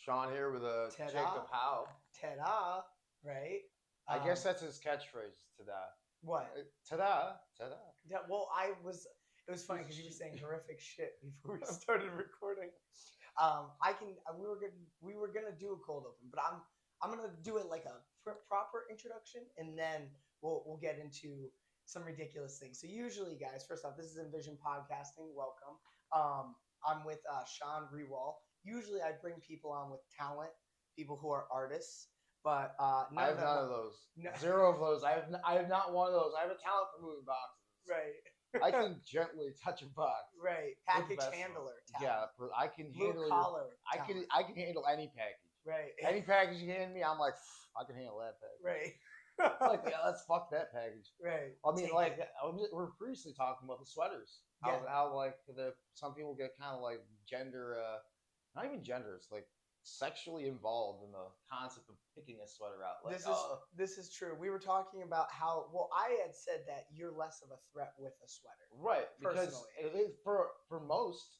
Sean here with a Ta-da. Jacob Howe. Ta-da, right? I guess that's his catchphrase. Ta-da. What? Ta-da. Ta-da. Yeah, well, it was funny because you were saying horrific shit before we started recording. We were gonna do a cold open, but I'm gonna do it like a proper introduction, and then we'll get into some ridiculous things. So usually, guys, first off, this is Envision podcasting. Welcome. I'm with Sean Rioual. Usually, I bring people on with talent, people who are artists, but I have none of those. No. Zero of those. I have not one of those. I have a talent for moving boxes. Right. I can gently touch a box. Right. Package handler. Yeah, I can handle blue collar. I can handle any package. Right. Any package you hand me, I'm like, I can handle that package. Right. Like, yeah, let's fuck that package. Right. I mean, we're previously talking about the sweaters. Yeah. How like some people get kind of like gender, not even gender. It's like sexually involved in the concept of picking a sweater out. Like, this is true. We were talking about how I had said that you're less of a threat with a sweater, right? Personally. Because it is for most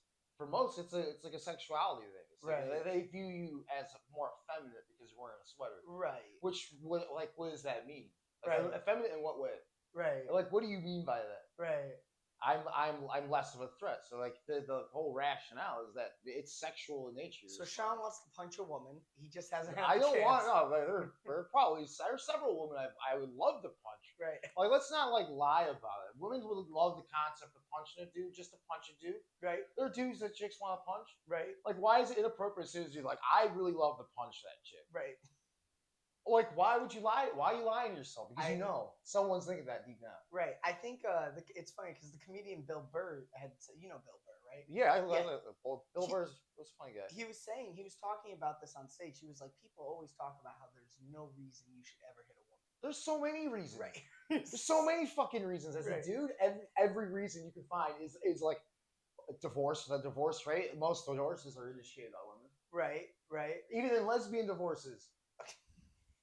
it's like a sexuality thing. It's like right. They view you as more effeminate because you're wearing a sweater, right? What does that mean? Like, right. Effeminate in what way? Right. Like, what do you mean by that? Right. I'm less of a threat. So like the whole rationale is that it's sexual in nature. So Sean wants to punch a woman. He just hasn't had I a don't chance. want no. There's several women I would love to punch. Right. Like, let's not like lie about it. Women would love the concept of punching a dude just to punch a dude. Right. There are dudes that chicks want to punch. Right. Like, why is it inappropriate as soon as you're like, I really love to punch that chick? Right. Like, why would you lie? Why are you lying to yourself? Because you know someone's thinking that deep down. Right. I think it's funny because the comedian Bill Burr Bill Burr, right? Yeah, I love it. Bill Burr was a funny guy. He was talking about this on stage. He was like, people always talk about how there's no reason you should ever hit a woman. There's so many reasons. Right. There's so many fucking reasons. As a dude, every reason you can find is like divorce. The divorce rate, most divorces are initiated by women. Right. Right. Even in lesbian divorces.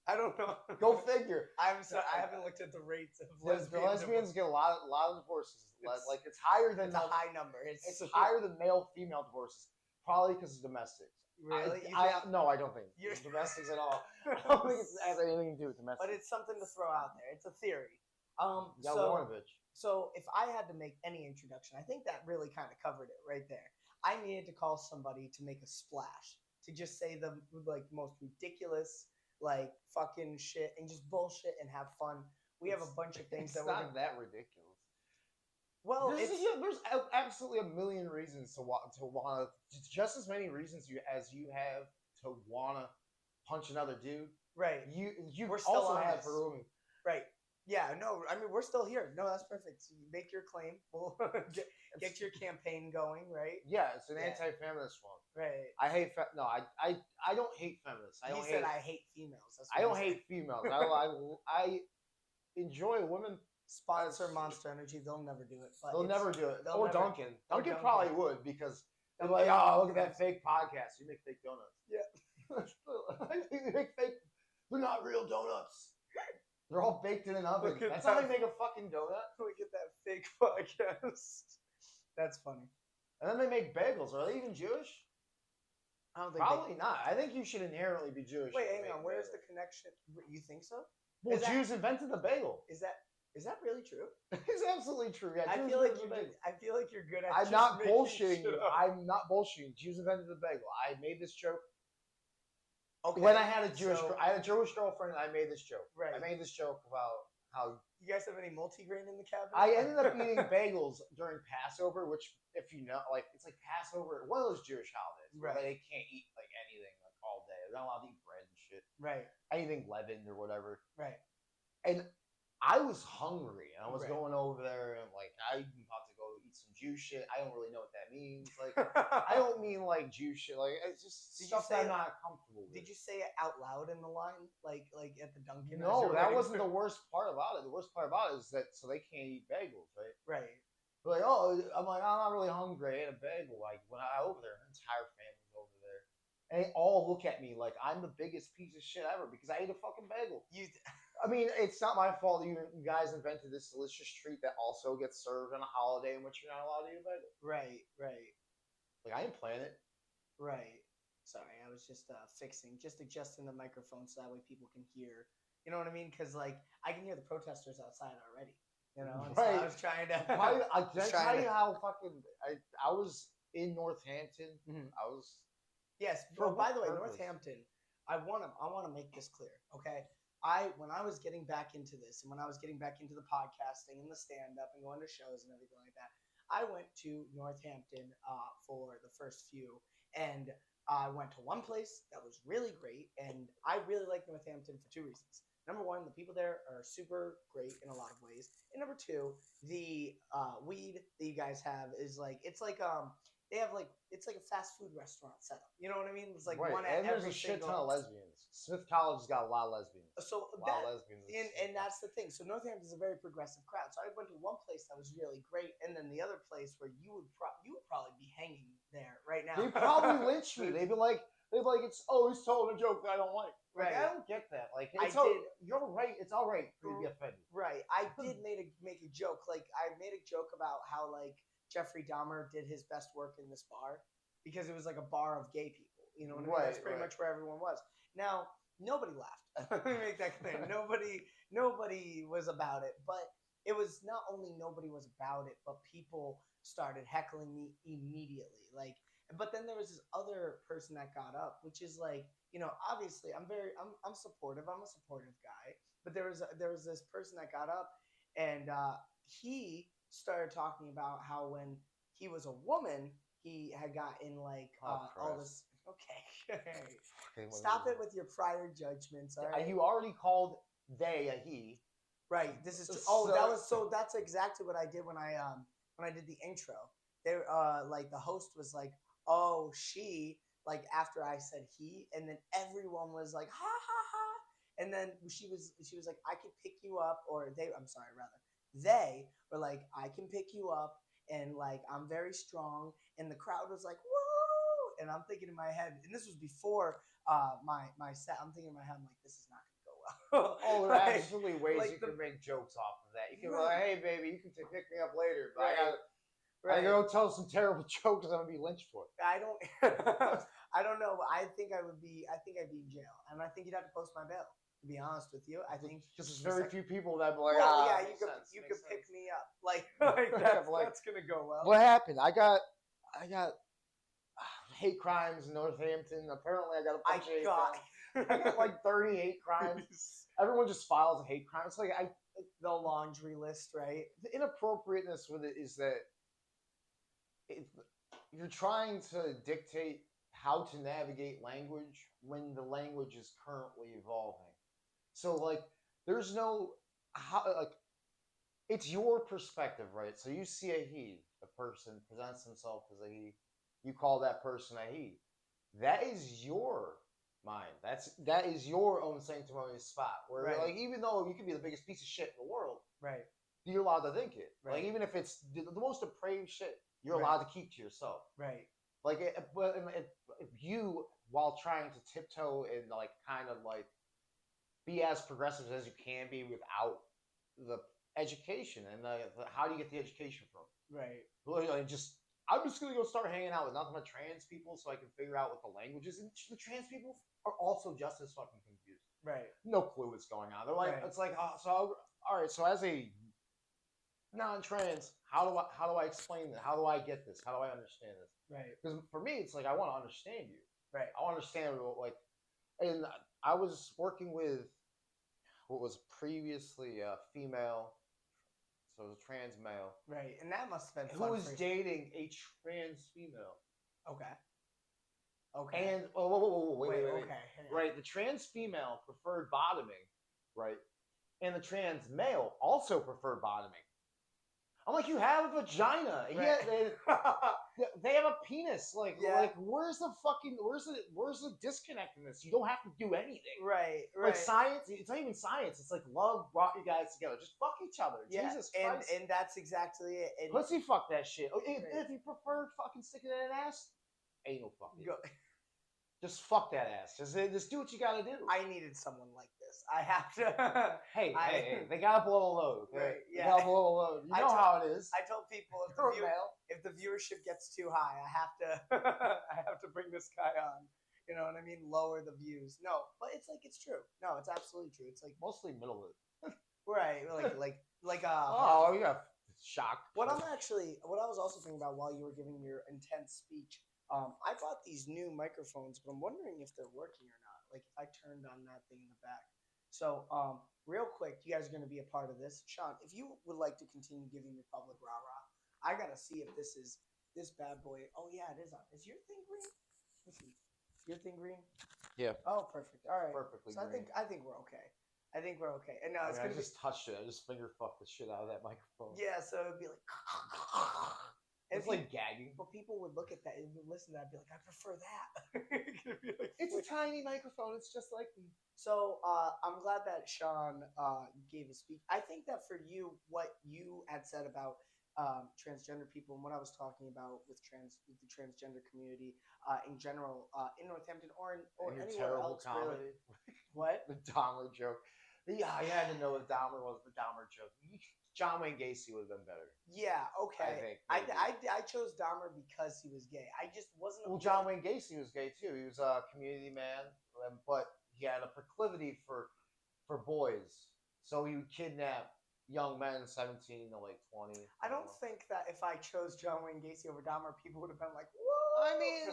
I don't know. Go figure. I haven't looked at the rates of lesbians get a lot of divorces. It's higher than a high number. It's higher than male-female divorces, probably because of domestics. Really? No, I don't think domestics at all. I don't think it has anything to do with domestics. But it's something to throw out there. It's a theory. So if I had to make any introduction, I think that really kind of covered it right there. I needed to call somebody to make a splash, to just say the most ridiculous, fucking shit and just bullshit and have fun. We have a bunch of things that we're that ridiculous. Well, there's absolutely a million reasons to want just as many reasons as you have to want to punch another dude. Right. You we're still also have for women. Right. Yeah. No. I mean, we're still here. No, that's perfect. So you make your claim. We'll get your campaign going. Right. Yeah, it's an anti-feminist one. Right. I hate. I don't hate feminists. I hate females. I don't hate females. I enjoy women. Sponsor Monster Energy. They'll never do it. They'll never do it. Or Dunkin'. Dunkin' probably would because they're like, oh, look at that fake podcast. You make fake donuts. Yeah. You make fake. They're not real donuts. They're all baked in an oven. That's how they make a fucking donut. Look at that fake podcast. That's funny. And then they make bagels. Are they even Jewish? I don't think probably not. I think you should inherently be Jewish. Wait, hang on. Where's the connection? You think so? Well, Jews invented the bagel. Is that really true? It's absolutely true. Yeah, I feel like you're good at. I'm not bullshitting you. I'm not bullshitting. Jews invented the bagel. I made this joke. Okay. When I had a Jewish girlfriend, and I made this joke. Right. I made this joke about how. You guys have any multigrain in the cabinet? I ended up eating bagels during Passover, which, if you know, it's like Passover, one of those Jewish holidays where they can't eat anything all day. They're not allowed to eat bread and shit. Right. Anything leavened or whatever. Right. And I was hungry, and I was going over there, and I'm about to go eat some Jew shit. I don't really know what that means. I don't mean Jew shit. It's just stuff that I'm not comfortable with. Did you say it out loud in the line, like at the Dunkin'? No, that wasn't the worst part about it. The worst part about it is that so they can't eat bagels, right? Right. They're I'm not really hungry. I ate a bagel. When I over there, the entire family's over there. And they all look at me like I'm the biggest piece of shit ever because I ate a fucking bagel. I mean, it's not my fault that you guys invented this delicious treat that also gets served on a holiday in which you're not allowed to eat a bagel. Right, right. I didn't plan it. Right. Sorry, I was just adjusting the microphone so that way people can hear. You know what I mean? Because like I can hear the protesters outside already. You know, and so I was trying to. I can tell you how fucking I was in Northampton. Mhm. I was. Yes. For Well, by the way, purpose? Northampton. I want to make this clear. Okay. When I was getting back into this, and when I was getting back into the podcasting and the stand up and going to shows and everything like that, I went to Northampton for the first few, and I went to one place that was really great, and I really like Northampton for two reasons. Number one, the people there are super great in a lot of ways, and number two, the weed that you guys have is like they have like it's like a fast food restaurant setup. You know what I mean? It's like Right, one at and there's every a shit single. ton of lesbians. Smith College has got a lot of lesbians. So A lot of lesbians. and that's the thing. So Northampton is a very progressive crowd. So I went to one place that was really great, and then the other place where you would probably be hanging there right now. They probably lynch me. They'd be like, it's he's telling a joke that I don't like. Like, Right. I don't get that. Like, you're right. It's all right for you to be offended. Right. I did make a joke. Like I made a joke about how like Jeffrey Dahmer did his best work in this bar because it was like a bar of gay people. You know what I mean? That's pretty much where everyone was. Now, nobody laughed. Let me make that clear. Nobody was about it. But it was not only nobody was about it, but people started heckling me immediately. Like, but then there was this other person that got up, which is like, you know, obviously I'm supportive. I'm a supportive guy. But there was this person that got up, and he started talking about how when he was a woman, he had gotten like all this. Okay, stop it with your prior judgments. All right, You already called they a he. right. This is that's exactly what I did when I did the intro. They like the host was like, oh, she, like after I said he, and then everyone was like ha ha ha, and then she was like, I could pick you up, or they were like, I can pick you up, and like I'm very strong, and the crowd was like whoa, and I'm thinking in my head, and this was before my set, I'm thinking in my head, I'm like, this is not gonna go well. Oh, there are absolutely ways like you can make jokes off of that. You can be Right. like, hey baby, you can pick me up later, but Right. I gotta go tell some terrible jokes I'm gonna be lynched for. I don't I don't know. I'd be in jail, and I think you'd have to post my bail. To be honest with you, I think Because there's very few people that be like, well, yeah, you could pick me up. Like that's gonna go well. What happened? I got hate crimes in Northampton. Apparently, I got a bunch of hate crimes. I got like 38 crimes. Everyone just files a hate crime. It's like the laundry list, right? The inappropriateness with it is that you're trying to dictate how to navigate language when the language is currently evolving. So like, there's no it's your perspective, right? So you see a he, a person presents himself as a he, you call that person a he. That is your mind. That is your own sanctimonious spot. Where right. Like, even though you could be the biggest piece of shit in the world, right? You're allowed to think it. Right. Like, even if it's the most depraved shit, you're right. allowed to keep to yourself. Right. Like, if you, while trying to tiptoe and like kind of like be as progressive as you can be without the education and the how do you get the education from? Right. Like, I'm just gonna go start hanging out with nothing but trans people so I can figure out what the language is. And the trans people are also just as fucking confused. Right. No clue what's going on. They're like, It's like, all right. So as a non-trans, how do I explain this? How do I get this? How do I understand this? Right. Because for me, it's like I want to understand you. Right. I want to understand like, and I was working with what was previously a female, so it was a trans male. Right, and that must have been fun. Who was dating a trans female. Okay. Okay. And wait. Okay. Right, the trans female preferred bottoming, right, and the trans male also preferred bottoming. I'm like, you have a vagina. Right. Yeah, they have a penis. Like, where's the disconnect in this? You don't have to do anything. Right. Like science, it's not even science. It's like love brought you guys together. Just fuck each other. Yeah, Jesus Christ. And that's exactly it. And pussy fuck that shit. If you prefer fucking sticking it in an ass, ain't no fucking. Just fuck that ass. Just do what you gotta do. I needed someone like this. I have to. hey, they gotta blow a load. Okay? Right, yeah. They gotta blow a load. You know how it is. I told people if the viewership gets too high, I have to bring this guy on. You know what I mean? Lower the views. No, but it's like it's true. No, it's absolutely true. It's like Mostly middle of it. right, like Oh, yeah. Shocked. what I was also thinking about while you were giving your intense speech, I bought these new microphones, but I'm wondering if they're working or not. Like if I turned on that thing in the back. So, real quick, you guys are going to be a part of this. Sean, if you would like to continue giving your public rah-rah, I got to see if this bad boy. Oh, yeah, it is on. Is your thing green? Let's see. Your thing green? Yeah. Oh, perfect. All right. Perfectly So green. I think we're okay. I think we're okay. And no, I it's mean, I going to be. just touched it. I just finger fucked the shit out of that microphone. Yeah, so it'd be like. It's like gagging. But people would look at that and listen to that and be like, I prefer that. It's a tiny microphone. It's just like me. So I'm glad that Sean gave a speech. I think that for you, what you had said about transgender people and what I was talking about with the transgender community in general in Northampton or anywhere else. Comedy. Really. What? The Dahmer joke. Yeah, I had to know what Dahmer was. The Dahmer joke. John Wayne Gacy would have been better. Yeah, okay. I think. I chose Dahmer because he was gay. I just wasn't. Well, John Wayne Gacy was gay too. He was a community man, but he had a proclivity for boys, so he would kidnap young men, 17 to like 20. I don't think that if I chose John Wayne Gacy over Dahmer, people would have been like, "Whoa!" I mean,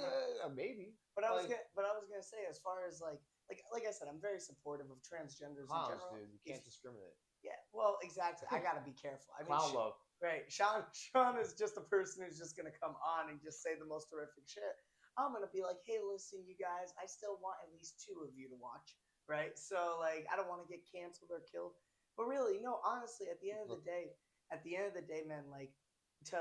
maybe. But I was gonna say, as far as like I said, I'm very supportive of transgenders in general. Dude, you can't discriminate. Yeah, well, exactly. I gotta be careful. I mean, Clown love. Right. Sean is just a person who's just gonna come on and just say the most horrific shit. I'm gonna be like, hey, listen, you guys, I still want at least 2 of you to watch, right? So like, I don't want to get canceled or killed, but really, no, honestly, at the end of the day, man, like to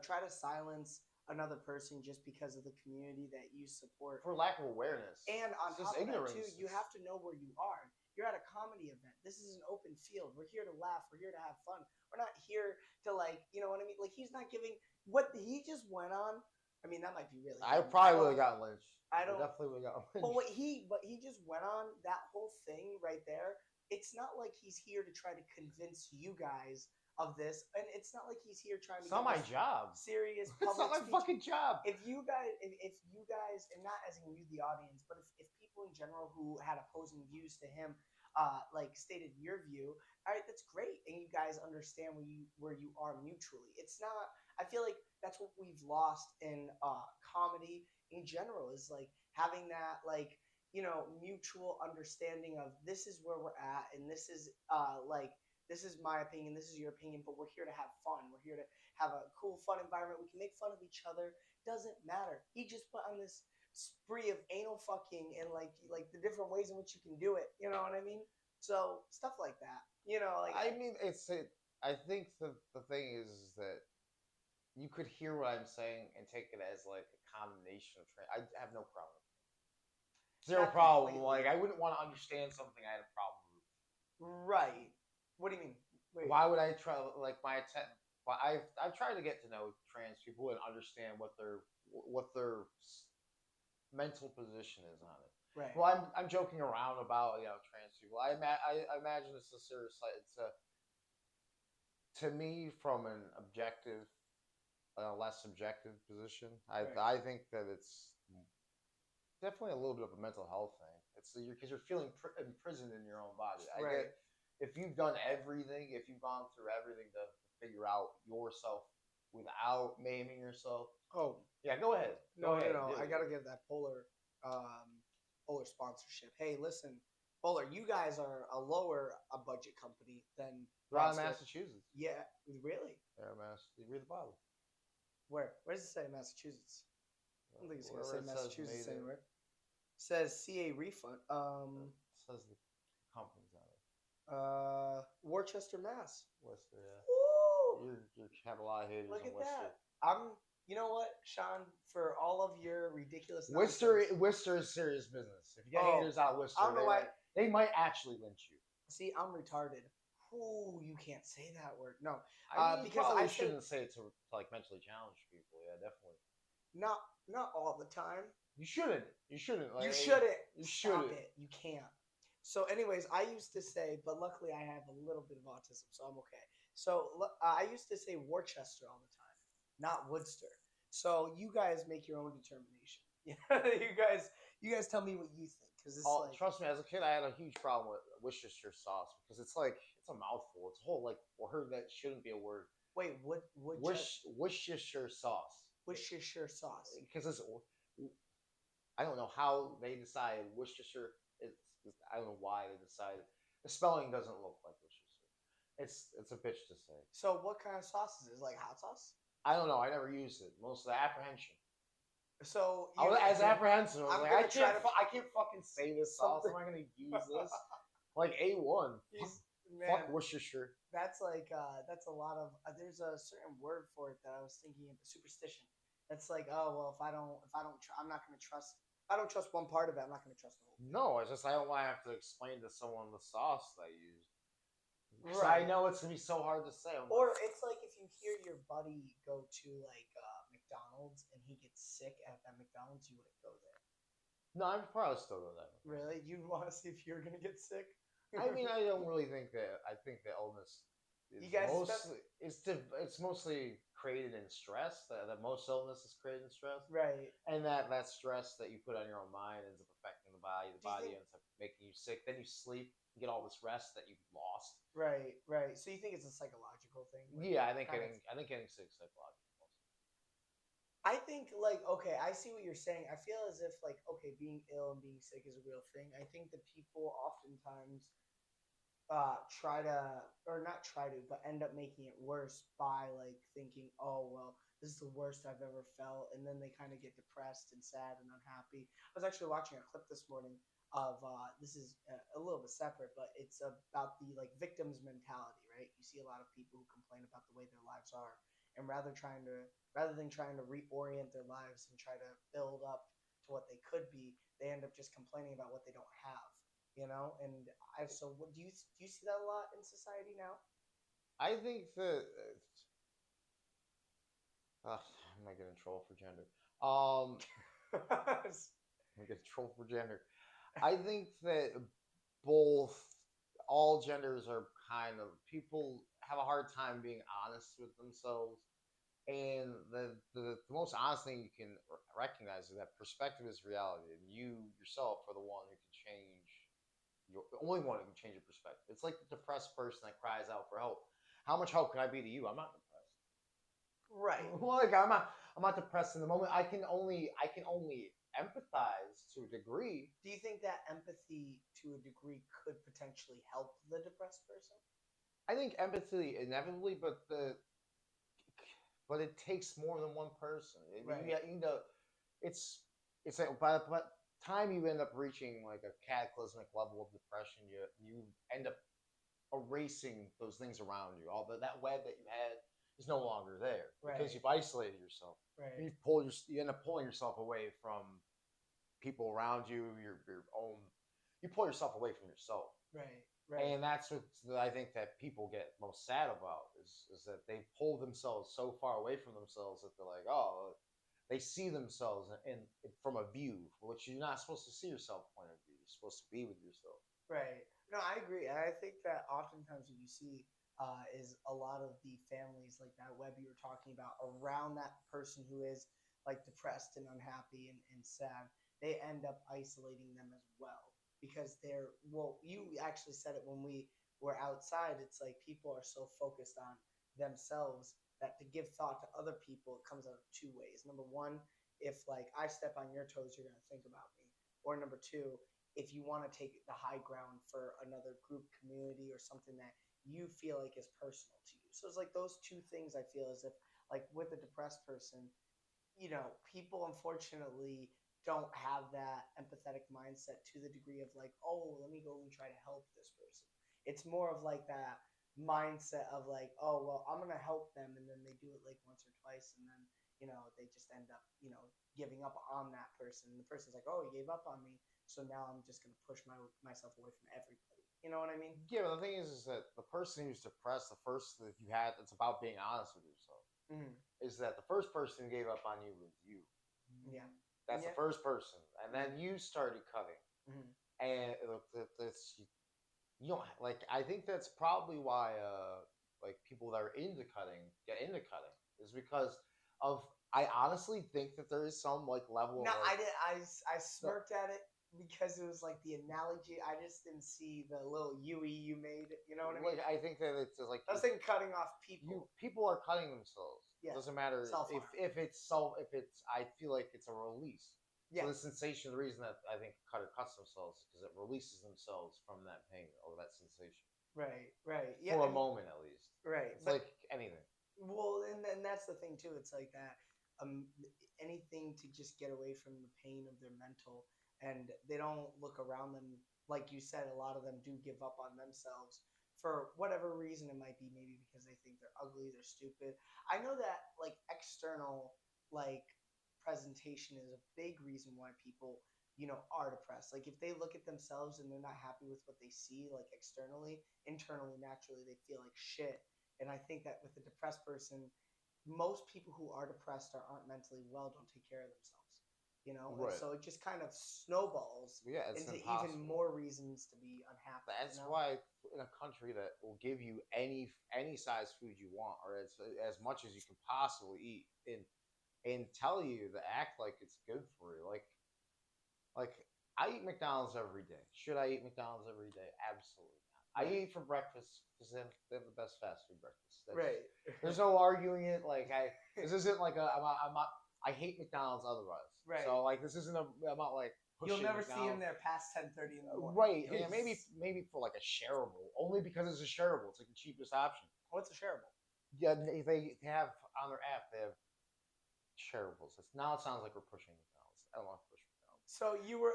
try to silence another person just because of the community that you support for lack of awareness, and on top of that too, you have to know where you are. You're at a comedy event. This is an open field. We're here to laugh. We're here to have fun. We're not here to like, you know what I mean? Like he's not giving what he just went on. I mean, that might be really. I probably would have gotten lynched. I don't definitely would have gotten lynched. But he just went on that whole thing right there. It's not like he's here to try to convince you guys of this, and it's not like he's here trying to. It's not my job. Serious. It's not my fucking job. If you guys, and not as in you, the audience, but if people in general who had opposing views to him, like stated your view, all right, that's great, and you guys understand where you are mutually. It's not. I feel like that's what we've lost in comedy in general is like having that like mutual understanding of this is where we're at, and this is like. This is my opinion. This is your opinion. But we're here to have fun. We're here to have a cool, fun environment. We can make fun of each other. Doesn't matter. He just went on this spree of anal fucking and like the different ways in which you can do it. You know what I mean? So stuff like that. Like I mean, I think the thing is that you could hear what I'm saying and take it as like a condemnation of I have no problem. Zero problem. Like I wouldn't want to understand something I had a problem with. Right. What do you mean? Wait. Why would I try like my attempt? I've tried to get to know trans people and understand what their mental position is on it. Right. Well, I'm joking around about trans people. I imagine it's a serious. It's to me from an objective, less subjective position. I think that it's definitely a little bit of a mental health thing. It's because you're feeling imprisoned in your own body. I get. If you've done everything, if you've gone through everything to figure out yourself without maiming yourself. Oh. Yeah, go ahead. No. I got to give that Polar sponsorship. Hey, listen, Polar, you guys are a lower budget company than... They're out of Massachusetts. Yeah, really? They're Massachusetts. Read the Bible. Where? Where does it say Massachusetts? I don't think it's going to say Massachusetts anywhere. It says CA refund. It says the company's on it. Worcester, Mass. Worcester, yeah. Woo! You have a lot of haters. Look at Worcester. that. You know what, Sean? For all of your ridiculous Worcester is serious business. If you get haters out of Worcester, they might actually lynch you. See, I'm retarded. Ooh, you can't say that word. No, because I shouldn't say it to like mentally challenged people. Yeah, definitely. Not all the time. You shouldn't. Like, you shouldn't. Stop it. You can't. So, anyways, I used to say, but luckily I have a little bit of autism, so I'm okay. So, I used to say Worcester all the time, not Woodster. So, you guys make your own determination. You guys tell me what you think, because it's Oh, like trust me, as a kid, I had a huge problem with Worcestershire sauce because it's like it's a mouthful. It's a whole like word that shouldn't be a word. wait, what just Worcestershire sauce Worcestershire sauce? because it's I don't know how they decided Worcestershire. I don't know why they decided the spelling doesn't look like Worcestershire. It's a bitch to say. So what kind of sauce is it? Is it like hot sauce? I don't know. I never used it. Most of the apprehension. So I was as apprehensive. I was I'm like, gonna try to I can't fucking say this sauce. Something- Am I gonna use this? Like A1. Fuck man, Worcestershire. that's like that's a lot of there's a certain word for it that I was thinking of, superstition. That's like, oh well, if I don't I'm not gonna trust. If I don't trust one part of it, I'm not gonna trust the whole thing. No, it's just I don't want to have to explain to someone the sauce that I use. Because Right. I know it's gonna be so hard to say. Or it's like if you hear your buddy go to like McDonald's and he gets sick at that McDonald's, you wouldn't go there. No, I'm probably still doing that. Really? You'd want to see if you're gonna get sick? I mean, I don't really think that. I think the illness is You guys mostly it's mostly created in stress. That most illness is created in stress, Right. and that stress that you put on your own mind ends up affecting the body. The Do you body think- ends up making you sick. Then you sleep, you get all this rest that you've lost. Right. Right. So you think it's a psychological thing? Like, Yeah, I think kind of- getting sick is psychological. I think like okay, I see what you're saying. I feel as if like okay, being ill and being sick is a real thing. I think that people oftentimes try to or not try to, but end up making it worse by like thinking, oh well, this is the worst I've ever felt, and then they kind of get depressed and sad and unhappy. I was actually watching a clip this morning of this is a little bit separate, but it's about the like victims mentality, right? You see a lot of people who complain about the way their lives are, and rather than trying to reorient their lives and try to build up to what they could be, they end up just complaining about what they don't have, you know. And so what do you see that a lot in society now? I think that I'm not getting in trouble for gender. I'm getting in trouble for gender. I think that both all genders are kind of people have a hard time being honest with themselves. And the most honest thing you can recognize is that perspective is reality, and you yourself are the one who can change. You're the only one who can change your perspective. It's like the depressed person that cries out for help. How much help can I be to you? I'm not depressed. Right. Like I'm not depressed in the moment. I can only empathize to a degree. Do you think that empathy to a degree could potentially help the depressed person? I think empathy inevitably, but it takes more than one person. Right. You know, it's like by the time you end up reaching like a cataclysmic level of depression, you end up erasing those things around you. All that web that you had is no longer there because Right. you've isolated yourself. Right. You end up pulling yourself away from people around you. Your own. You pull yourself away from yourself. Right. Right. And that's what I think that people get most sad about is that they pull themselves so far away from themselves that they're like, oh, they see themselves in from a view, which you're not supposed to see yourself point of view. You're supposed to be with yourself. Right. No, I agree. And I think that oftentimes what you see is a lot of the families like that web you were talking about around that person who is like depressed and unhappy and sad, they end up isolating them as well. Because you actually said it when we were outside. It's like people are so focused on themselves that to give thought to other people, it comes out of two ways. Number one, if like I step on your toes, you're gonna think about me. Or number two, if you want to take the high ground for another group, community, or something that you feel like is personal to you. So it's like those two things. I feel as if like with a depressed person, people unfortunately don't have that empathetic mindset to the degree of like, oh, let me go and try to help this person. It's more of like that mindset of like, oh, well, I'm going to help them. And then they do it like once or twice. And then, they just end up, giving up on that person. And the person's like, oh, he gave up on me. So now I'm just going to push myself away from everybody. You know what I mean? Yeah, but the thing is that the person who's depressed, the first that you had, it's about being honest with yourself. Mm-hmm. Is that the first person who gave up on you was you. Yeah. That's the first person, and then you started cutting, and you don't like. I think that's probably why like people that are into cutting get into cutting is because of I honestly think that there is some like level No, of like, I did. I smirked at it because it was like the analogy. I just didn't see the little UE you made. You know what I mean? like I think that it's just like I was thinking cutting off people. people are cutting themselves. Yeah, It doesn't matter self-harm. if it's I feel like it's a release. Yeah, So the sensation, the reason that I think a cutter cuts themselves is because it releases themselves from that pain or that sensation right. Yeah, for a moment at least. right. It's But like anything. well, and that's the thing too. It's like that. Um, anything to just get away from the pain of their mental, and they don't look around them. Like you said, a lot of them do give up on themselves for whatever reason it might be. Maybe because they think they're ugly, they're stupid. I know that like external like presentation is a big reason why people are depressed. Like if they look at themselves and they're not happy with what they see like externally, internally naturally they feel like shit. And I think that with a depressed person, most people who are depressed or aren't mentally well don't take care of themselves. And Right. so it just kind of snowballs Yeah, it's into impossible. even more reasons to be unhappy. That's why in a country that will give you any size food you want, or as much as you can possibly eat, and tell you to act like it's good for you, like I eat McDonald's every day. Should I eat McDonald's every day? Absolutely not. I eat for breakfast because they have the best fast food breakfast. Right. There's no arguing it. Like this isn't like I'm not. I hate McDonald's otherwise. Right. So like this isn't I'm not like. You'll never McDonald's. see him there past 10:30 in the morning. Right. Yeah, maybe for like a shareable, only because it's a shareable. It's like the cheapest option. What's a shareable? Yeah, they have on their app. They have shareables. Now it sounds like we're pushing McDonald's. I don't want to push McDonald's. So you were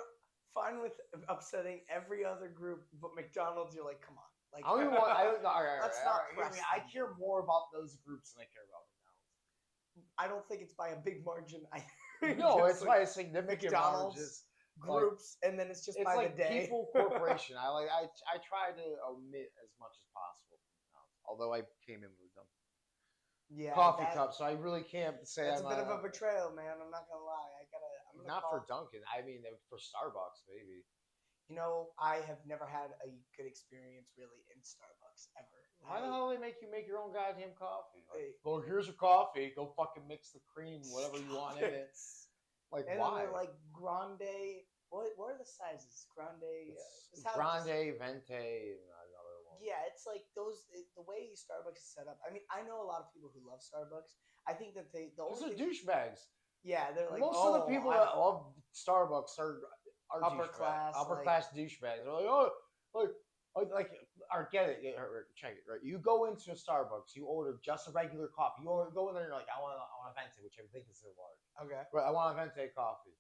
fine with upsetting every other group, but McDonald's, you're like, come on. Like, I don't even want. I don't. Let's not press I them. care more about those groups than I care about McDonald's. I don't think it's by a big margin. No, it's by a significant McDonald's margin. Groups, and then it's just It's by like the day. people corporation. I try to omit as much as possible from McDonald's. Although I came in with them. Yeah, Coffee cup, so I really can't say that's I'm a bit of a betrayal, man. I'm not gonna lie. I'm gonna not for Dunkin'. I mean, for Starbucks, maybe. I have never had a good experience really in Starbucks ever. Why the hell do they make you make your own goddamn coffee? Like, Hey. well, here's your coffee. Go fucking mix the cream, whatever you want in it. Like, and why? Then they're like grande. What are the sizes? Grande. Grande, venti, and another one. Yeah, it's like the way Starbucks is set up. I mean, I know a lot of people who love Starbucks. I think that those are douchebags. Yeah, they're like most of the people that love Starbucks are upper class douchebags. They're like, get it, check it. Right, you go into a Starbucks, you order just a regular coffee. You go in there, and you're like, I want a venti, which I think is a large. Okay. Right, I want a venti coffee.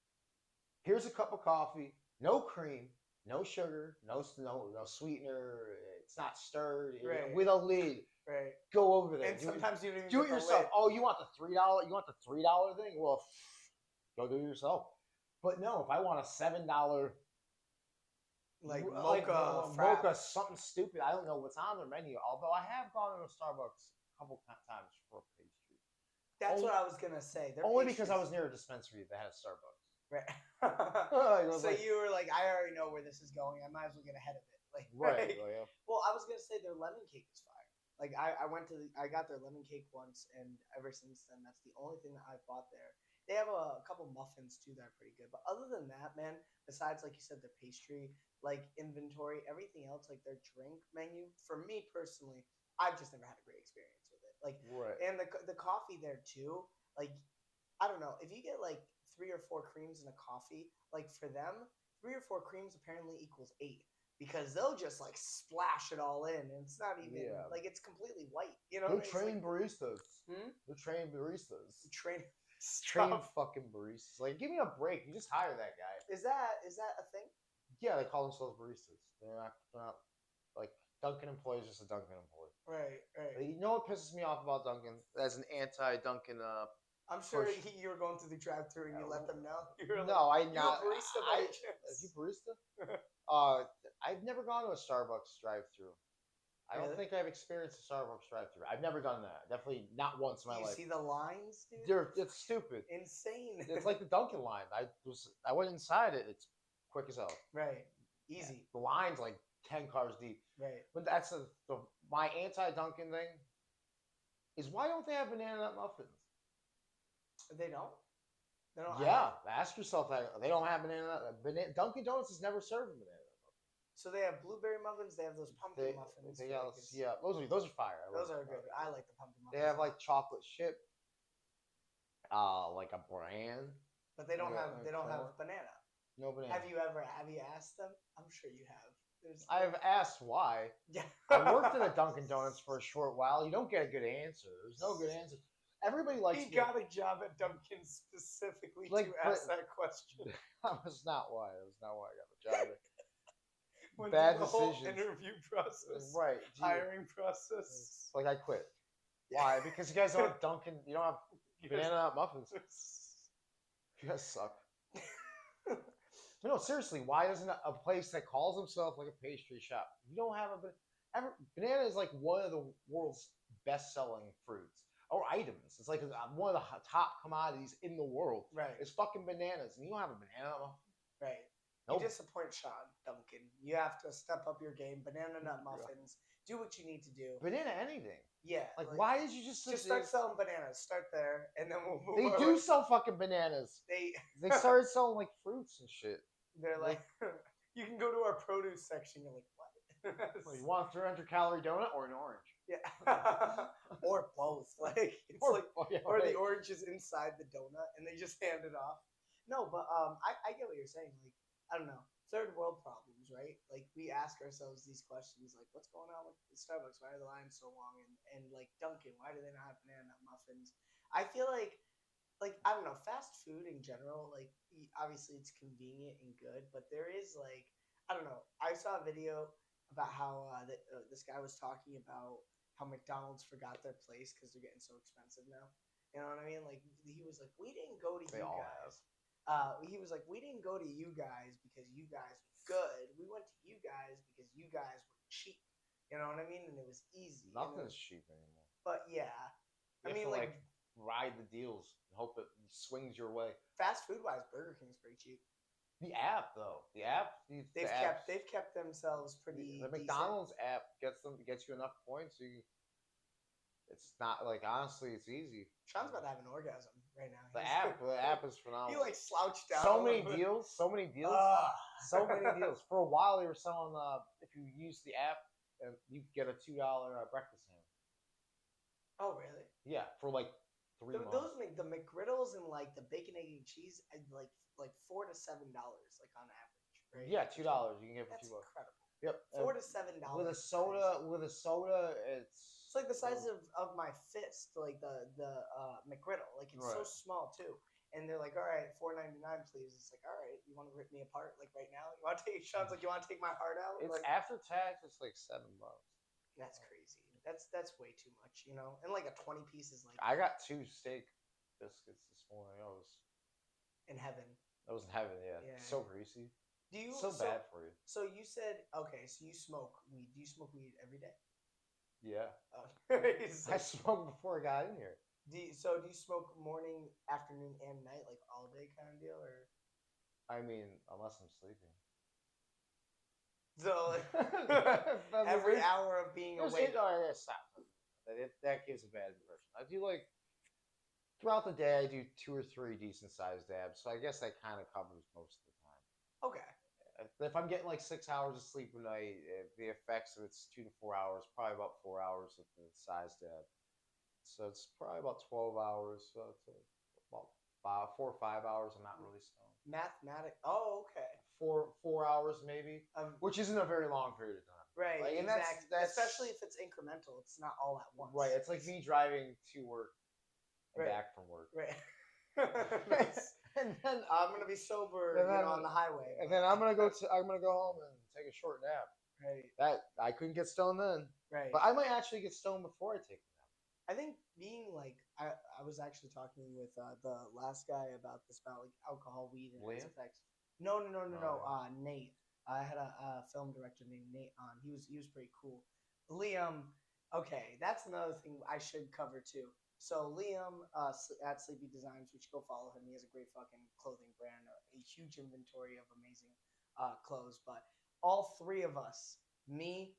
Here's a cup of coffee, no cream, no sugar, no sweetener. It's not stirred. Right. With a lid. Right. Go over there. And sometimes you don't even do it yourself. Oh, you want the $3? You want the $3 thing? Well, go do it yourself. But no, if I want a $7 mocha, something stupid. I don't know what's on their menu. Although I have gone to a Starbucks a couple times for a pastry. That's what I was gonna say. Only because I was near a dispensary that had a Starbucks. Right. So you were like, I already know where this is going. I might as well get ahead of it. Like, right. Well, I was gonna say their lemon cake is fire. Like I got their lemon cake once, and ever since then, that's the only thing that I've bought there. They have a couple muffins too that are pretty good. But other than that, man, besides like you said, their pastry, like inventory, everything else, like their drink menu, for me personally, I've just never had a great experience with it. Like, right. And the coffee there too, like, I don't know, if you get like 3 or 4 creams in a coffee, like for them, 3 or 4 creams apparently equals 8. Because they'll just like splash it all in, and it's not even like it's completely white. They're trained baristas. They're trained baristas. Trained fucking baristas. Like, give me a break. You just hire that guy. Is that a thing? Yeah, they call themselves baristas. They're not like Dunkin' employee is just a Dunkin' employee. Right. You know what pisses me off about Dunkin'? As an anti-Dunkin'. I'm sure you were going through the drive-thru and you let them know. No, I'm not. You're a barista by chance. Is he barista? I've never gone to a Starbucks drive-thru. I don't think I've experienced a Starbucks drive-thru. I've never done that. Definitely not once in my life. You see the lines, dude? It's stupid. Insane. It's like the Dunkin' line. I went inside it. It's quick as hell. Right. Easy. The line's like 10 cars deep. Right. But that's my anti-Dunkin' thing is why don't they have banana nut muffins? They don't. They don't. Yeah, ask yourself that. They don't have banana. Dunkin' Donuts has never served a banana. So they have blueberry muffins. They have those pumpkin muffins. They yeah, those are fire. Those are good. I like the pumpkin muffins. They have like chocolate chip, like a brand. But they don't have banana. No banana. Have you asked them? I'm sure you have. I've asked why. Yeah. I worked at a Dunkin' Donuts for a short while. You don't get a good answer. There's no good answer. Everybody likes. He got a job at Dunkin' specifically to ask that question. That was not why. That was not why I got the job there. Bad decisions. Whole interview process. Right. Hiring process. Like I quit. Why? Because you guys don't have Dunkin'. You don't have banana nut muffins. You guys suck. No, seriously, why doesn't a place that calls themselves like a pastry shop, you don't have banana is like one of the world's best-selling fruits or items. It's like one of the top commodities in the world. Right. It's fucking bananas, and you don't have a banana muffin. Right. Nope. You disappoint Sean, Duncan. You have to step up your game. Banana nut muffins. Do what you need to do. Banana anything. Yeah. Like why did you just start selling bananas? Start there, and then we'll move. They do sell fucking bananas. They started selling like fruits and shit. They're like, you can go to our produce section. You're like, what? Well, you want a 300-calorie donut or an orange? Yeah, or both. Like it's or the orange is inside the donut, and they just hand it off. No, but I get what you're saying. Like I don't know, third world problems, right? Like we ask ourselves these questions, like what's going on with Starbucks? Why are the lines so long? And like Dunkin', why do they not have banana muffins? I feel like I don't know, fast food in general, like obviously it's convenient and good, but there is like I don't know. I saw a video about how this guy was talking about how McDonald's forgot their place because they're getting so expensive now. You know what I mean? Like he was like, we didn't go to you guys. He was like, we didn't go to you guys because you guys were good. We went to you guys because you guys were cheap. You know what I mean? And it was easy. Nothing's cheap anymore. But yeah, I mean like ride the deals and hope it swings your way. Fast food wise, Burger King's pretty cheap. The app though, they've kept themselves pretty. The McDonald's app gets you enough points. It's not like honestly, it's easy. Sean's about to have an orgasm right now. The app is phenomenal. He like slouched down. So many deals. So many deals. For a while, they were selling. If you use the app, you get a $2 breakfast sandwich. Oh really? Yeah, for like 3 months. Those the McGriddles and like the bacon, egg, and cheese, like $4 to $7 like on average, right? Yeah, $2 you can get for $2. That's incredible. Yep. $4 to $7 with a soda. It's like the size of my fist, like the McGriddle. Like it's so small too. And they're like, all right, $4.99, please. It's like, all right, you want to rip me apart like right now? You want to take Sean's like, you want to take my heart out? It's like, after tax. It's like $7. That's crazy. That's way too much, you know. And like a 20 piece is like. I got 2 steak biscuits this morning. I was in heaven. That was in heaven. Yeah. So greasy. Bad for you. So you said okay. So you smoke weed. Do you smoke weed every day? Yeah. Oh. I smoked before I got in here. Do you smoke morning, afternoon, and night, like all day kind of deal, or? I mean, unless I'm sleeping. So every hour of being awake. Stop. That gives a bad impression. I do like throughout the day. I do 2 or 3 decent sized dabs, so I guess that kind of covers most of the time. Okay. If I'm getting like 6 hours of sleep a night, the effects of it's 2 to 4 hours, probably about 4 hours of the size dab. So it's probably about 12 hours. So it's about 4 or 5 hours. I'm not really stoned. Mathematic. Oh, okay. 4 hours maybe, which isn't a very long period of time. Right. Like, and exactly. That's especially if it's incremental. It's not all at once. Right. It's like me driving to work and back from work. Right. Nice. And then I'm gonna be sober on the highway. And then I'm gonna go home and take a short nap. Right. That I couldn't get stoned then. Right. But I might actually get stoned before I take a nap. I think being like I was actually talking with the last guy about this, about like alcohol, weed, and its effects. No. Nate. I had a film director named Nate on. He was pretty cool. Liam. Okay, that's another thing I should cover too. So Liam at Sleepy Designs, we should go follow him. He has a great fucking clothing brand, a huge inventory of amazing clothes. But all 3 of us, me,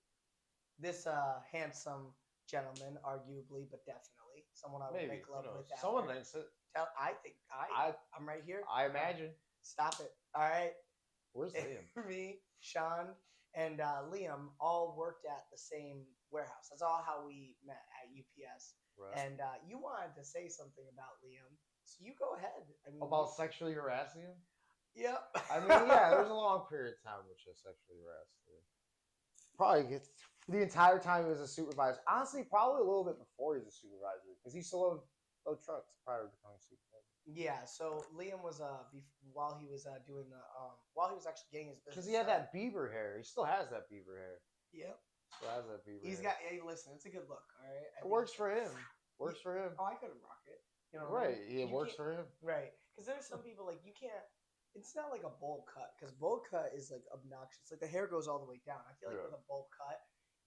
this handsome gentleman, arguably, but definitely someone I would make love with. Someone thinks it. I'm right here. I imagine. Stop it. All right. Where's Liam? Me, Sean, and Liam all worked at the same warehouse. That's all how we met at UPS. Right. And you wanted to say something about Liam, so you go ahead. I mean, About sexually harassing him? Yep. I mean, yeah, there was a long period of time which I sexually harassed him. Probably the entire time he was a supervisor. Honestly, probably a little bit before he was a supervisor because he still load trucks prior to becoming a supervisor. Yeah, so Liam was while he was doing the while he was actually getting his business. Because he had that beaver hair. He still has that beaver hair. Yep. Still has that beaver He's hair. got. Hey, listen, it's a good look. All right. It works for him. Works for him. Oh, I couldn't rock it. You know. Right. I mean? It works for him. Right. Because there's some people like you can't. It's not like a bowl cut because bowl cut is like obnoxious. Like the hair goes all the way down. I feel like with a bowl cut,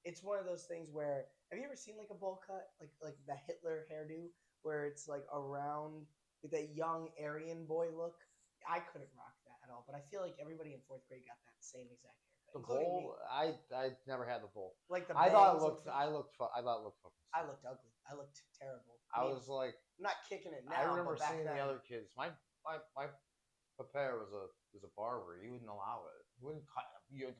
it's one of those things where have you ever seen like a bowl cut like the Hitler hairdo where it's like around with that young Aryan boy look? I couldn't rock that at all, but I feel like everybody in fourth grade got that same exact haircut. The bowl, I never had the bowl. Like the I thought it looked fucking. I looked ugly. I looked terrible. I was like, I'm not kicking it now. I remember but back seeing then, the other kids. My papa was a barber. He wouldn't allow it. He wouldn't cut. You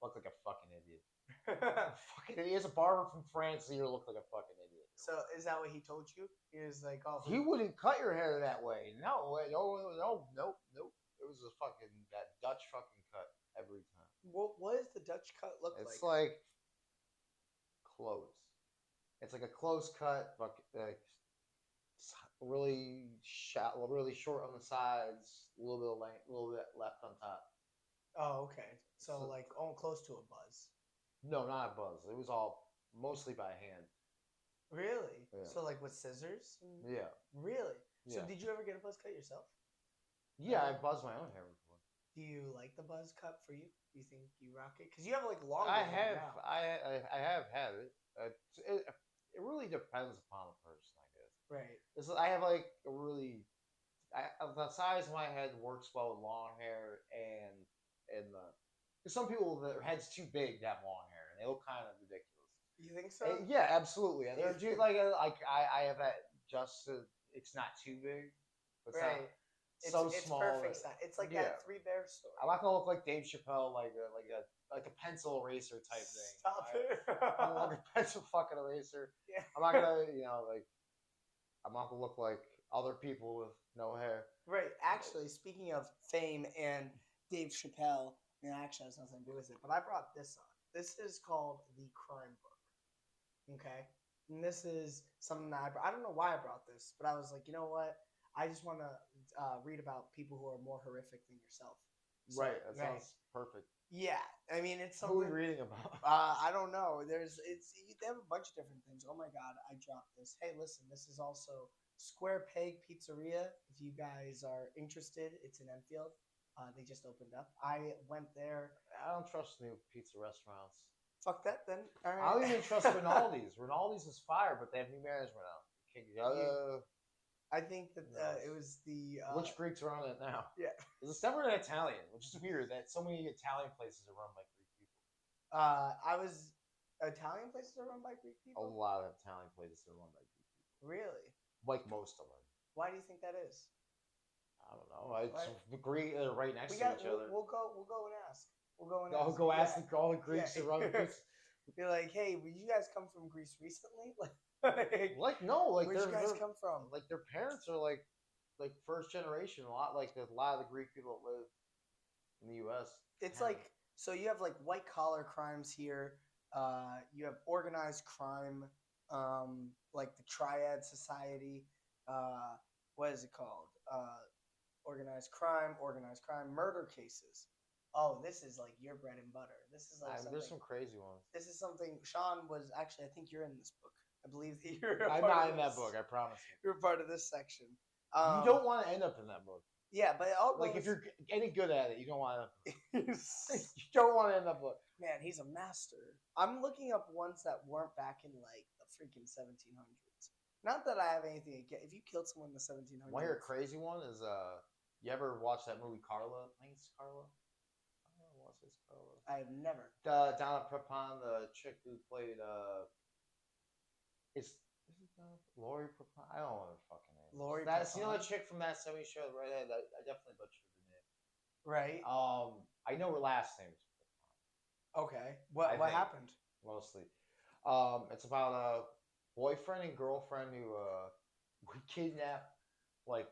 looked like a fucking idiot. Fucking idiot. He's a barber from France. So you look like a fucking idiot. So is that what he told you? He was like, "Oh, he wouldn't cut your hair that way. No. It was a fucking that Dutch fucking cut every time. What does the Dutch cut look like? It's like close. It's like a close cut, but really shallow, really short on the sides, a little bit of length, a little bit left on top. Oh, okay. So like almost close to a buzz. No, not a buzz. It was all mostly by hand. Really? Yeah. So like with scissors? Yeah. Really? So Yeah. did you ever get a buzz cut yourself? Yeah, I buzzed my own hair before. Do you like the buzz cut for you? Do you think you rock it? Because you have like longer I hair have. now. I have had it. It really depends upon the person, I guess. Right. I have like a really, the size of my head works well with long hair and because some people their head's too big to have long hair and they look kind of ridiculous. You think so? Yeah, absolutely. And they're like I have that just it's not too big, but right. It's so small. It's perfect size. It's like that Three Bears story. I'm not gonna look like Dave Chappelle, like a pencil eraser type thing. Stop it. I'm like a pencil fucking eraser. Yeah. I'm not gonna, I'm not gonna look like other people with no hair. Right. Actually, speaking of fame and Dave Chappelle, actually has nothing to do with it, but I brought this on. This is called The Crime Book. Okay? And this is something that I don't know why I brought this, but I was like, you know what? I just want to read about people who are more horrific than yourself. So, right. That sounds perfect. Yeah. I mean, it's something. Who are we reading about? I don't know. They have a bunch of different things. Oh my God, I dropped this. Hey, listen, this is also Square Peg Pizzeria. If you guys are interested, it's in Enfield. They just opened up. I went there. I don't trust new pizza restaurants. Fuck that then. All right. I don't even trust Rinaldi's. Rinaldi's is fire, but they have new management now. I think that it was the... Which Greeks are on it now? Yeah. It's never an Italian, which is weird that so many Italian places are run by Greek people. Italian places are run by Greek people? A lot of Italian places are run by Greek people. Really? Like most of them. Why do you think that is? I don't know. The Greek right next to each other. We'll go and ask. We'll go and ask. Go ask all the Greeks to run pizza. Be like, hey, would you guys come from Greece recently? No, like where'd you guys come from? Like their parents are like first generation. A lot of the Greek people that live in the U.S. It's like so you have like white collar crimes here. You have organized crime, like the Triad Society. What is it called? Organized crime, murder cases. Oh, this is like your bread and butter. This is like there's some crazy ones. This is something Sean was actually. I think you're in this book. I believe that you're. I'm not in that book. I promise you. You're part of this section. You don't want to end up in that book. Yeah, but if you're any good at it, you don't want to. You don't want to end up in that book. Man, he's a master. I'm looking up ones that weren't back in like the freaking 1700s. Not that I have anything against. If you killed someone in the 1700s. One here crazy one is you ever watch that movie Carla? I think it's Carla. What's this Carla? I have never. Donna Prepon, the chick who played is it Lori Prepon? I don't know her fucking name. name. Lori That's the Persona? chick from that '70s show, right? I definitely butchered her name. Right. I know her last name. Okay. I What think happened? mostly. It's about a boyfriend and girlfriend who would kidnap like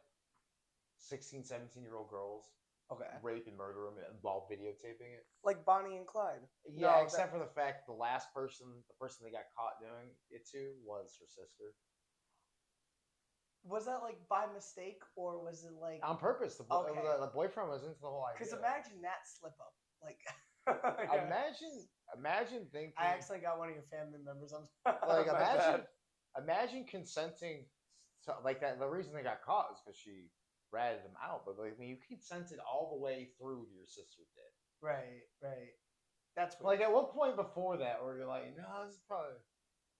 16, 17-year-old girls, Okay. rape and murder them, and while videotaping it. Like Bonnie and Clyde. Yeah, No, except for the fact the person they got caught doing it to was her sister. was that like by mistake or was it like On purpose. Okay. The boyfriend was into the whole idea. Because imagine that slip up. Like Imagine thinking. I actually got one of your family members on. Like my bad. imagine consenting to, like that. The reason they got caught is because she ratted them out. But like, I mean, you consented all the way through to your sister did. Right. That's weird. Like weird. at what point before that where you're like, no, this is probably.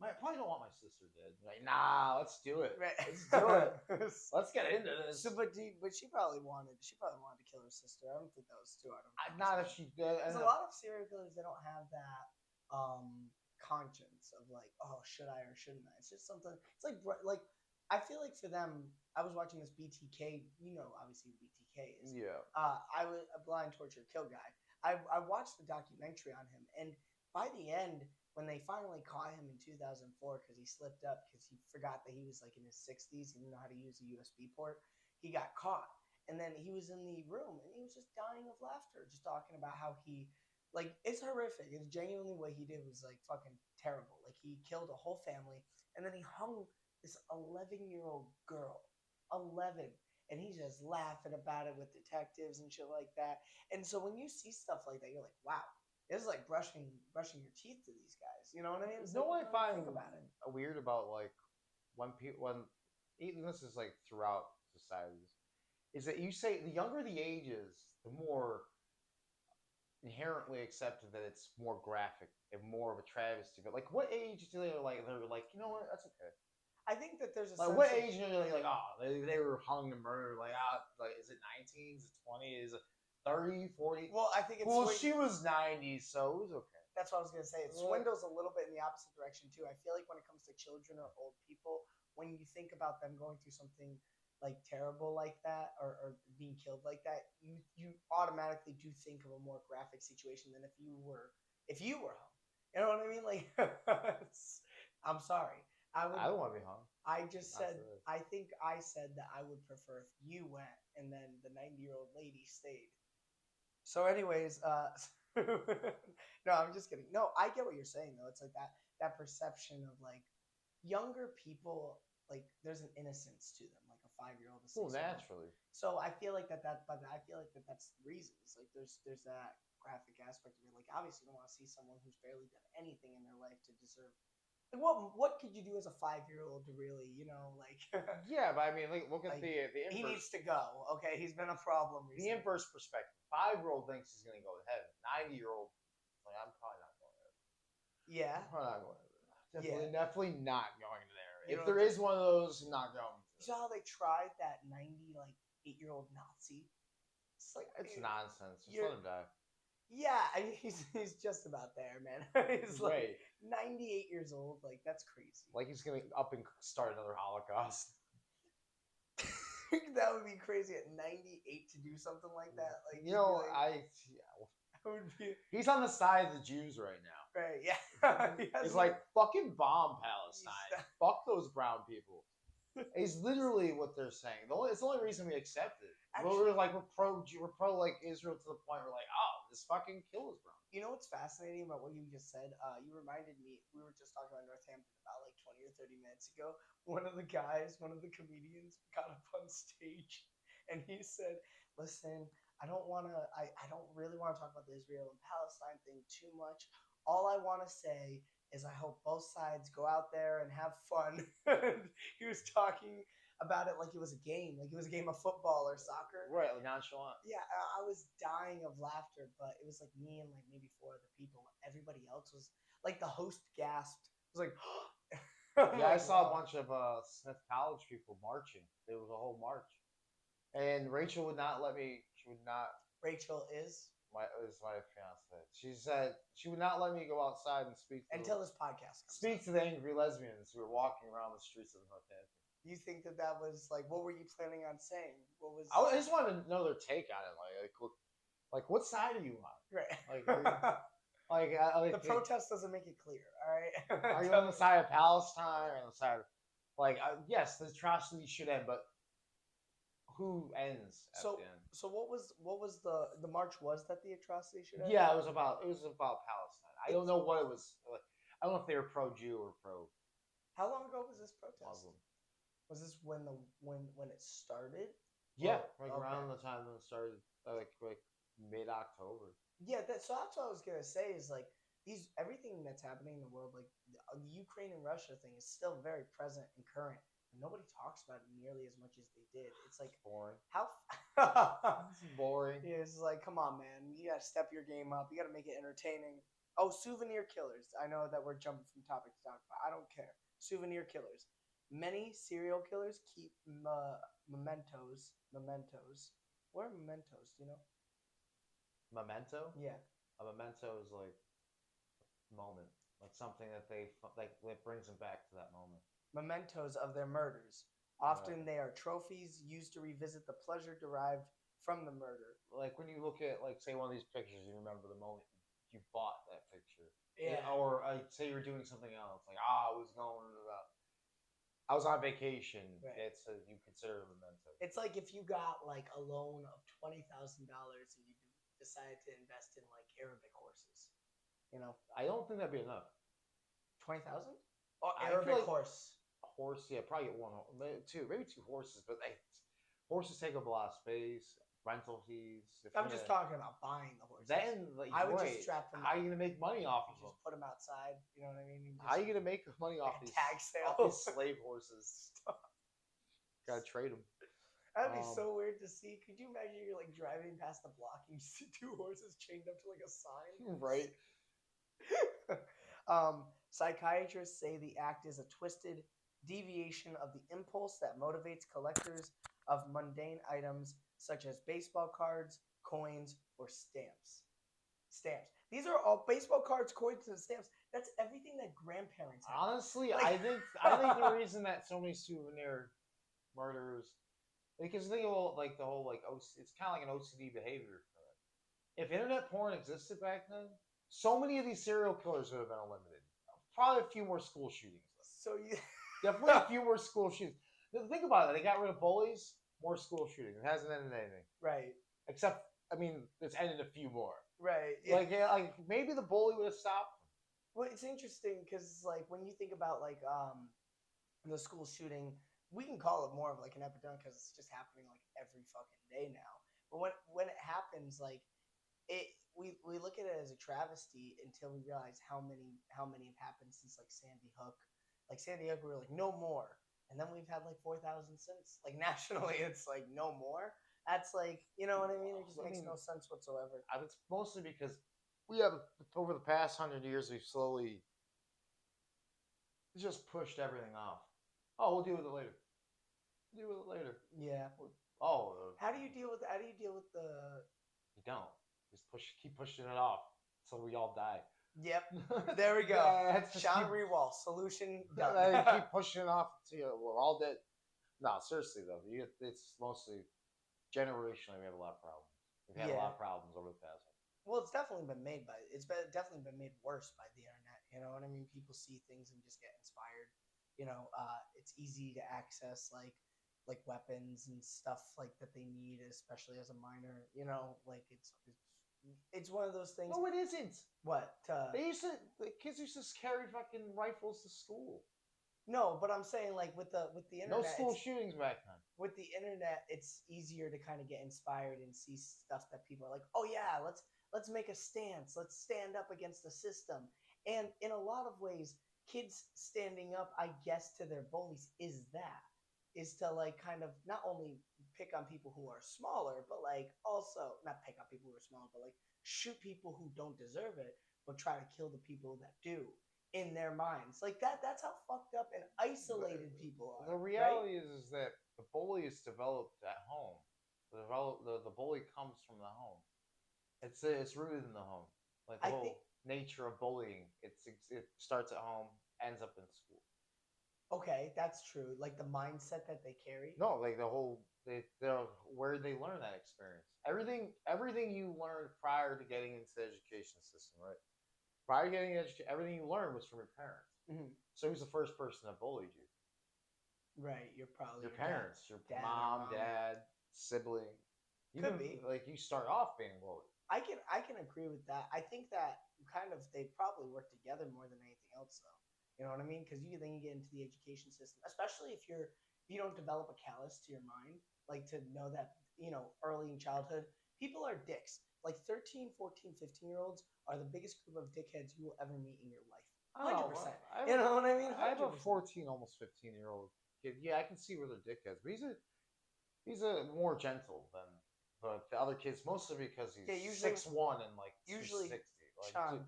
I probably don't want my sister dead. Like, nah, let's do it. Right. Let's do it. Let's get into this. So, but she probably wanted to kill her sister. I don't think that was too hard of a not if she did. There's a lot of serial killers that don't have that conscience of like, oh, should I or shouldn't I? It's just something. It's like I feel like for them, I was watching this BTK. You know, obviously who BTK is. Yeah. I was a blind torture kill guy. I watched the documentary on him, and by the end, when they finally caught him in 2004 because he slipped up because he forgot that he was like in his 60s, he didn't know how to use a USB port, he got caught. And then he was in the room and he was just dying of laughter, just talking about how he, like, it's horrific. It's genuinely what he did was like fucking terrible. Like, he killed a whole family and then he hung this 11-year-old girl. 11. And he's just laughing about it with detectives and shit like that. And so when you see stuff like that, you're like, wow. It's like brushing your teeth to these guys. You know what I mean? No, I find weird about like when even this is like throughout societies, is that you say the younger the age is, the more inherently accepted that it's more graphic and more of a travesty. But like, what age do they're like, you know what, that's okay. I think that there's a like what age are you like, oh, they were hung and murdered, like, like is it 19? Is it 20? Is it 30, 40? Well, I think it's she was 90, so it was okay. That's what I was gonna say. It swindles a little bit in the opposite direction too. I feel like when it comes to children or old people, when you think about them going through something like terrible like that or being killed like that, you automatically do think of a more graphic situation than if you were hung. You know what I mean? Like, I'm sorry. I don't want to be hung. I just said, I think I said that I would prefer if you went and then the 90-year-old lady stayed. So anyways, no, I'm just kidding. No, I get what you're saying though. It's like that perception of like younger people, like there's an innocence to them, like a 5-year-old. Well, naturally. So I feel like but I feel like that's the reason. It's like there's that graphic aspect of it. Like obviously you don't want to see someone who's barely done anything in their life to deserve. Like what could you do as a 5-year-old to really, you know, like? Yeah, but I mean, like, look at the inverse. He needs to go. Okay, he's been a problem recently. The inverse perspective: 5-year-old thinks he's going to go to heaven. 90-year-old, like, I'm probably not going there. Yeah, I'm probably not going there. Definitely not going there. If there is one of those, I'm not going. You saw how they tried that 8-year-old Nazi? It's like it's nonsense. Just let him die. Yeah, I mean, he's just about there, man. He's like 98 years old. Like, that's crazy. Like he's gonna up and start another Holocaust. That would be crazy at 98 to do something like that. Like, you know, he's on the side of the Jews right now. Right? Yeah. He's like, fucking bomb Palestine. Fuck those brown people. It's literally what they're saying. It's the only reason we accept it. Actually, we're pro like Israel to the point where like, oh, this fucking kill is brown. You know what's fascinating about what you just said? You reminded me. We were just talking about Northampton about like 20 or 30 minutes ago. One of the comedians, got up on stage and he said, "Listen, I don't really want to talk about the Israel and Palestine thing too much. All I want to say is I hope both sides go out there and have fun." He was talking about it like it was a game, like it was a game of football or soccer. Right, like nonchalant. Yeah, I was dying of laughter, but it was like me and like maybe 4 other people. Everybody else was like, the host gasped. It was like, yeah, I saw a bunch of Smith College people marching. There was a whole march, and Rachel would not let me. She would not. Rachel is my fiance. She said she would not let me go outside and speak until this podcast comes speak to the angry lesbians who were walking around the streets of Northampton. You think that was like, what were you planning on saying? What was I just wanted to know their take on it. Like what side are you on? right? Like, The protest doesn't make it clear. All right. Are you on the side of Palestine or on the side of yes, the atrocity should end, but who ends at So the end? so what was the march? Was that the atrocity should end? Yeah, it was about Palestine. I don't know what it was. I don't know if they were pro Jew or pro How long ago was this protest? Muslim. Was this when it started? Yeah, Or, around the time when it started, like mid October. Yeah, so that's what I was gonna say is like everything that's happening in the world, like the Ukraine and Russia thing, is still very present and current. And nobody talks about it nearly as much as they did. It's like Boring. how It's boring. Yeah, it's like, come on, man, you gotta step your game up. You gotta make it entertaining. Oh, souvenir killers. I know that we're jumping from topic to topic, but I don't care. Souvenir killers. Many serial killers keep mementos. Mementos. What are mementos? Do you know? Memento. Yeah. A memento is like a moment, like something that that brings them back to that moment. Mementos of their murders. Often they are trophies used to revisit the pleasure derived from the murder. Like when you look at, like, say one of these pictures, you remember the moment you bought that picture. Yeah. Or say you're doing something else, like I was on vacation. Right. It's you consider a memento. It's like if you got like a loan of $20,000 and you decided to invest in like Arabic horses. You know, I don't think that'd be enough. 20,000? Oh, Arabic horse. A horse, yeah, probably get one, maybe two horses, but horses take up a lot of space. Rental fees. I'm just talking about buying the horses. Then I would just strap them. How are you gonna make money off of them? Just put them outside. You know what I mean? How are you gonna make money off these tag sales? Off these slave horses. Gotta trade them. That'd be so weird to see. Could you imagine you're like driving past the block and you see two horses chained up to like a sign? Right. Psychiatrists say the act is a twisted deviation of the impulse that motivates collectors of mundane items such as baseball cards, coins, or stamps. These are all baseball cards, coins, and stamps. That's everything that grandparents have. Honestly, I think the reason that so many souvenir murderers, because think of like the whole it's kind of like an OCD behavior for it. If internet porn existed back then, so many of these serial killers would have been eliminated. Probably a few more school shootings. So you definitely a few more school shootings. Think about it. They got rid of bullies. More school shootings. It hasn't ended anything. Right. Except, I mean, it's ended a few more. Right. Like maybe the bully would have stopped. Well, it's interesting because like when you think about like the school shooting, we can call it more of like an epidemic because it's just happening like every fucking day now. But when it happens, like we look at it as a travesty until we realize how many have happened since like Sandy Hook. Like Sandy Hook, we were like no more. And then we've had like 4,000 since. Like nationally, it's like no more. That's like, you know what I mean? It just makes no sense whatsoever. It's mostly because we have, over the past 100 years, we've slowly just pushed everything off. Oh, we'll deal with it later. Yeah. How do you deal with the? You don't. Just keep pushing it off until we all die. Yep. There we go. Sean Rioual, solution done. Keep pushing it off until we're all dead. No, seriously though, it's mostly generationally we have a lot of problems. We've had a lot of problems over the past. Well, it's definitely been made definitely been made worse by the internet. You know what I mean? People see things and just get inspired. You know, it's easy to access like weapons and stuff like that they need, especially as a minor. You know, like it's one of those things. No, it isn't. What? The kids used to carry fucking rifles to school. No, but I'm saying like with the internet. No school shootings back then. With the internet, it's easier to kind of get inspired and see stuff that people are like, oh yeah, let's make a stance. Let's stand up against the system. And in a lot of ways, kids standing up, I guess, to their bullies is to like kind of not only pick on people who are smaller, but like also not pick on people who are smaller, but like shoot people who don't deserve it, but try to kill the people that do in their minds. Like that's how fucked up and isolated people are. The reality is that the bully is developed at home. The bully comes from the home. It's rooted in the home. Like the whole nature of bullying. It starts at home, ends up in school. Okay, that's true. Like the mindset that they carry. No, like the whole they where they learn that experience. Everything you learned prior to getting into the education system, right? Prior to getting education, everything you learned was from your parents. Hmm. So who's the first person that bullied you? Right, you're probably Your your dad, parents, your dad or mom, mom. dad, sibling. Could Even be. like you start off being bullied. I can agree with that. I think that kind of they probably work together more than anything else, though. You know what I mean? Because you then you get into the education system, especially if you don't develop a callus to your mind, like to know that early in childhood, people are dicks. Like 13, 14, 15 year olds are the biggest group of dickheads you will ever meet in your life. I don't Hundred know. percent. You know what I mean? I have a 100%. 14, almost 15-year old kid. Yeah, I can see where they're dickheads, but he's a more gentle than the other kids, mostly because he's Yeah, usually 6'1" and like usually 260. Like, Sean,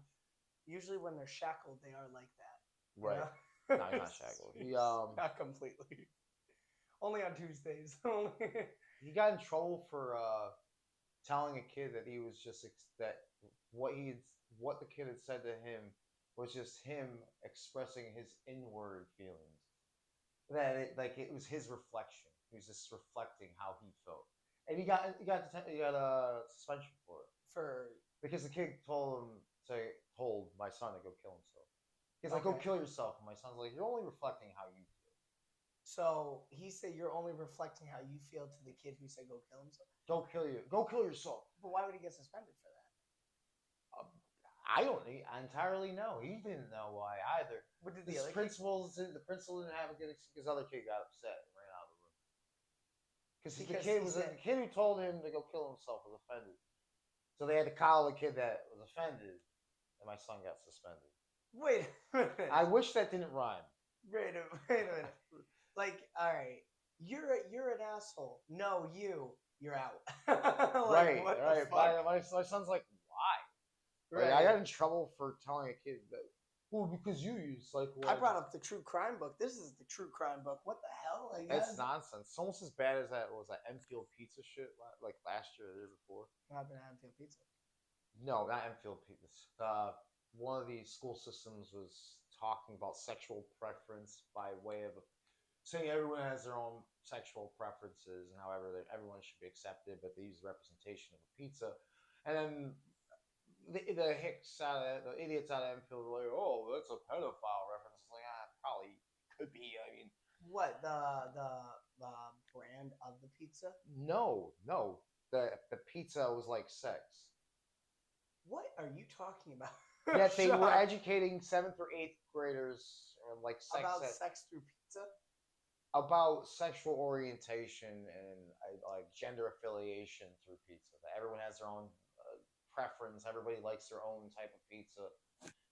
usually when they're shackled, they are like that. You right? know? No, he's not shackled. Not completely. Only on Tuesdays. He got in trouble for telling a kid that he was just that what he what the kid had said to him was just him expressing his inward feelings. That it was his reflection. He was just reflecting how he felt, and he got a suspension for it For because the kid told my son to go kill himself. He's like, "Go okay. kill yourself," and my son's like, "You're only reflecting how you feel. So he said you're only reflecting how you feel to the kid who said go kill himself. Go kill yourself." But why would he get suspended for that? Um, I don't entirely know. He didn't know why either. What did The principal didn't have a good excuse. His other kid got upset and ran out of the room because the kid who told him to go kill himself was offended. So they had to call the kid that was offended, and my son got suspended. Wait a minute. I wish that didn't rhyme. Wait a minute. Like, all right, you're an asshole. No, you're out. Like, Right, what right. the fuck? My son's like, why? Right. Like, I got in trouble for telling a kid that. Well, because you use like. I brought up the true crime book. This is the true crime book. What the hell? Like, That's nonsense. It's almost as bad as that Enfield pizza shit like last year or the year before. I've been having pizza. No, not Enfield pizza. One of the school systems was talking about sexual preference by way of saying everyone has their own sexual preferences and however everyone should be accepted, but they use the representation of a pizza. And then the idiots out of Enfield were like, "Oh, that's a pedophile reference." It's like, probably could be. I mean, What the brand of the pizza? no. The pizza was like sex. What are you talking about? Yet they were educating 7th or 8th graders on like about sex through pizza. About sexual orientation and like gender affiliation through pizza. That everyone has their own preference. Everybody likes their own type of pizza,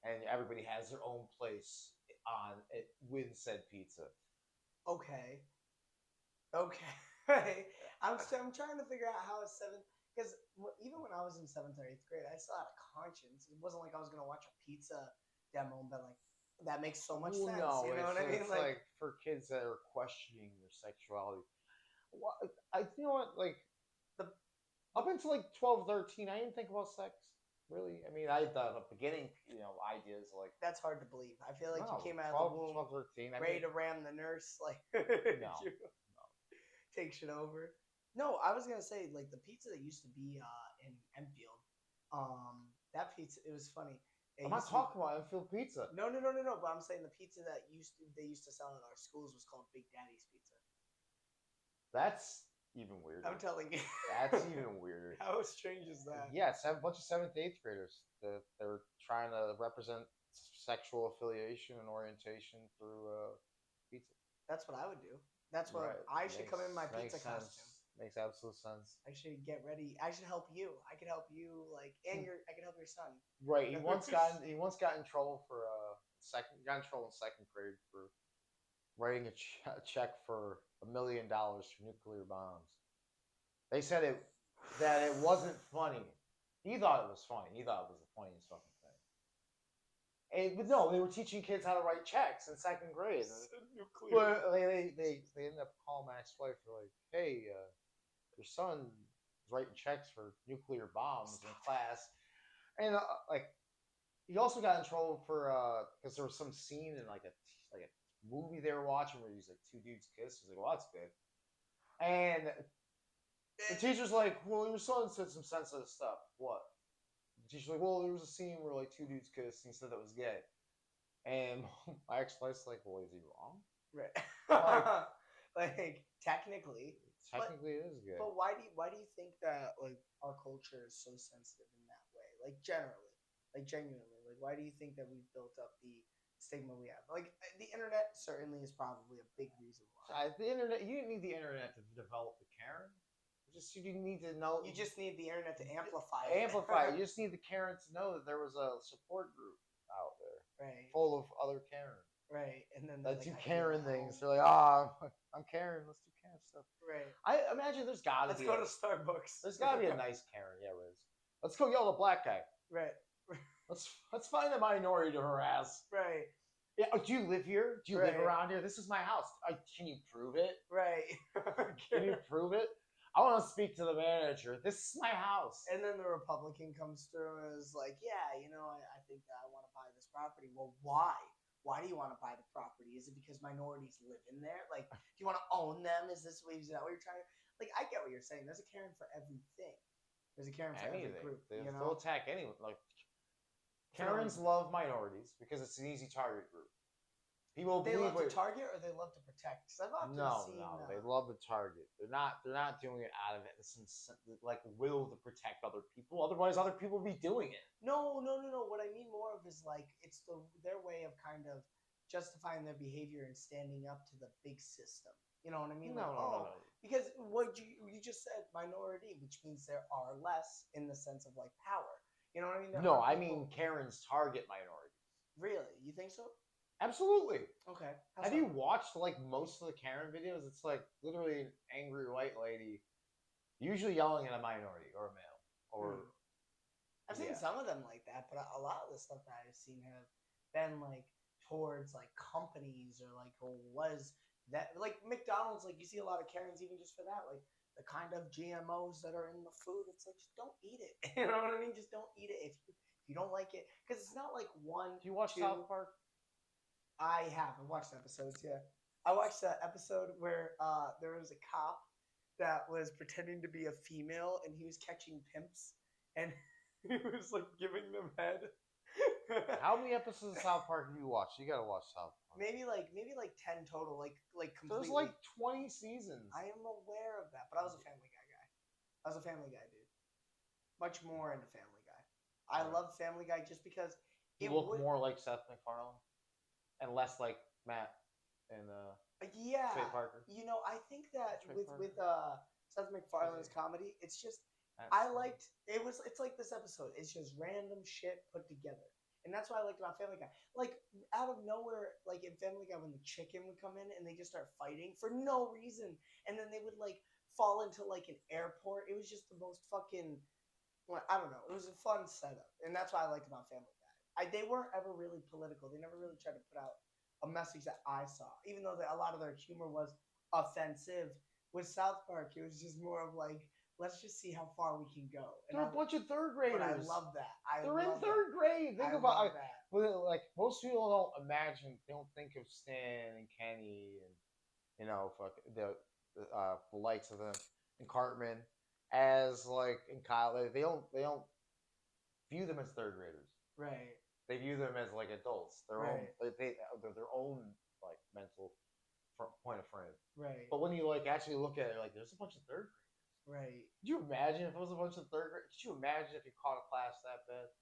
and everybody has their own place on it with said pizza. Okay. Okay. I'm trying to figure out how a seventh because even when I was in 7th or 8th grade, I still had a conscience. It wasn't like I was gonna watch a pizza demo and be like, that makes so much sense. No, you know what I mean? It's like for kids that are questioning their sexuality. You know what? Like the up until like 12, 13, I didn't think about sex. Really, I mean, I thought at the beginning, ideas like that's hard to believe. I feel like no, you came out 12, of the womb 12, 13, ready to ram the nurse, like no, take shit over. No, I was gonna say like the pizza that used to be in Enfield. That pizza, it was funny. I'm not talking about Enfield pizza. No. But I'm saying the pizza that they used to sell at our schools was called Big Daddy's Pizza. That's even weirder. I'm telling you. That's even weirder. How strange is that? Yeah, a bunch of 7th, 8th graders. They were trying to represent sexual affiliation and orientation through pizza. That's what I would do. That's what I should come in my pizza costume. Makes absolute sense. I should get ready. I should help you. I could help you, I could help your son. Right. He once got in trouble for got in trouble in 2nd grade for writing a check for $1 million for nuclear bombs. They said that it wasn't funny. He thought it was funny. He thought it was the funniest fucking thing. But no, they were teaching kids how to write checks in 2nd grade. But they ended up calling my ex-wife. They're like, "Hey, your son is writing checks for nuclear bombs in class," and he also got in trouble for because there was some scene in like a movie they were watching where these like two dudes kiss. He's like, well, that's good. And the teacher's like, well, your son said some sensitive stuff. What? The teacher's like, well, there was a scene where like two dudes kissed and he said that was gay. And my ex-wife's like, well, is he wrong? Right. Like, like technically technically it is gay. but why do you think that like our culture is so sensitive in that way? Like generally, like genuinely, like why do you think that we've built up the stigma we have? Like the internet certainly is probably a big reason why. The internet, you didn't need the internet to develop the Karen. You didn't need to know. You just need the internet to amplify it. Amplify it. You just need the Karen to know that there was a support group out there, right, full of other Karen. Right, and then That like, do Karen things. They're like, I'm Karen. Let's do Karen stuff. Right. I imagine there's got to Let's be. go to Starbucks. There's got to be a nice Karen. Yeah, Riz. Let's go yell at the black guy. Right. Let's find a minority to harass. Right. Yeah. Do you live here? Do you live around here? This is my house. Can you prove it? Right. Can you prove it? I want to speak to the manager. This is my house. And then the Republican comes through and is like, yeah, you know, I think that I want to buy this property. Well, why? Why do you want to buy the property? Is it because minorities live in there? Like, do you want to own them? Is that what you're trying to... Like, I get what you're saying. There's a Karen for everything. There's a Karen for every group. They'll attack anyone. Like, Karens love minorities because it's an easy target group. People they love to target or they love to protect? Because I've often seen... No, they love the target. They're not doing it out of like will to protect other people. Otherwise, other people would be doing it. No. What I mean more of is like it's their way of kind of justifying their behavior and standing up to the big system. You know what I mean? No. Because what you just said, minority, which means there are less in the sense of like power. You know what I mean? No, I mean Karens target minorities. Really? You think so? Absolutely. Okay. Have you watched like most of the Karen videos? It's like literally an angry white lady, usually yelling at a minority or a male. Or I've seen some of them like that, but a lot of the stuff that I've seen have been like towards like companies or like was that like McDonald's. Like you see a lot of Karens even just for that, like the kind of GMOs that are in the food. It's like just don't eat it. You know what I mean? Just don't eat it if you don't like it, because it's not like one. Do you watch South Park? I have. I watched episodes, yeah. I watched that episode where there was a cop that was pretending to be a female and he was catching pimps and he was like giving them head. How many episodes of South Park have you watched? You gotta watch South Park. Maybe like 10 total, like completely. There's like 20 seasons. I am aware of that, but I was a Family Guy guy. I was a Family Guy dude. Much more into Family Guy. I love Family Guy just because it looked more like Seth MacFarlane. And less like Matt and Trey Parker. You know, I think that with Seth MacFarlane's comedy, it's just it's like this episode. It's just random shit put together. And that's what I liked about Family Guy. Like out of nowhere, like in Family Guy when the chicken would come in and they just start fighting for no reason. And then they would like fall into like an airport. It was just the most fucking I don't know. It was a fun setup. And that's what I liked about Family Guy. They weren't ever really political. They never really tried to put out a message that I saw, even though a lot of their humor was offensive. With South Park, it was just more of like, let's just see how far we can go. And they're a bunch of third graders. But I love that. They're in third grade. Think about that. Like most people don't imagine. They don't think of Stan and Kenny and the likes of them and Cartman as like in college. They don't view them as third graders. Right. They view them as like adults. They're their own like mental point of frame. Right. But when you like actually look at it, like there's a bunch of third graders. Right. Could you imagine if it was a bunch of third graders? Could you imagine if you caught a class that bad?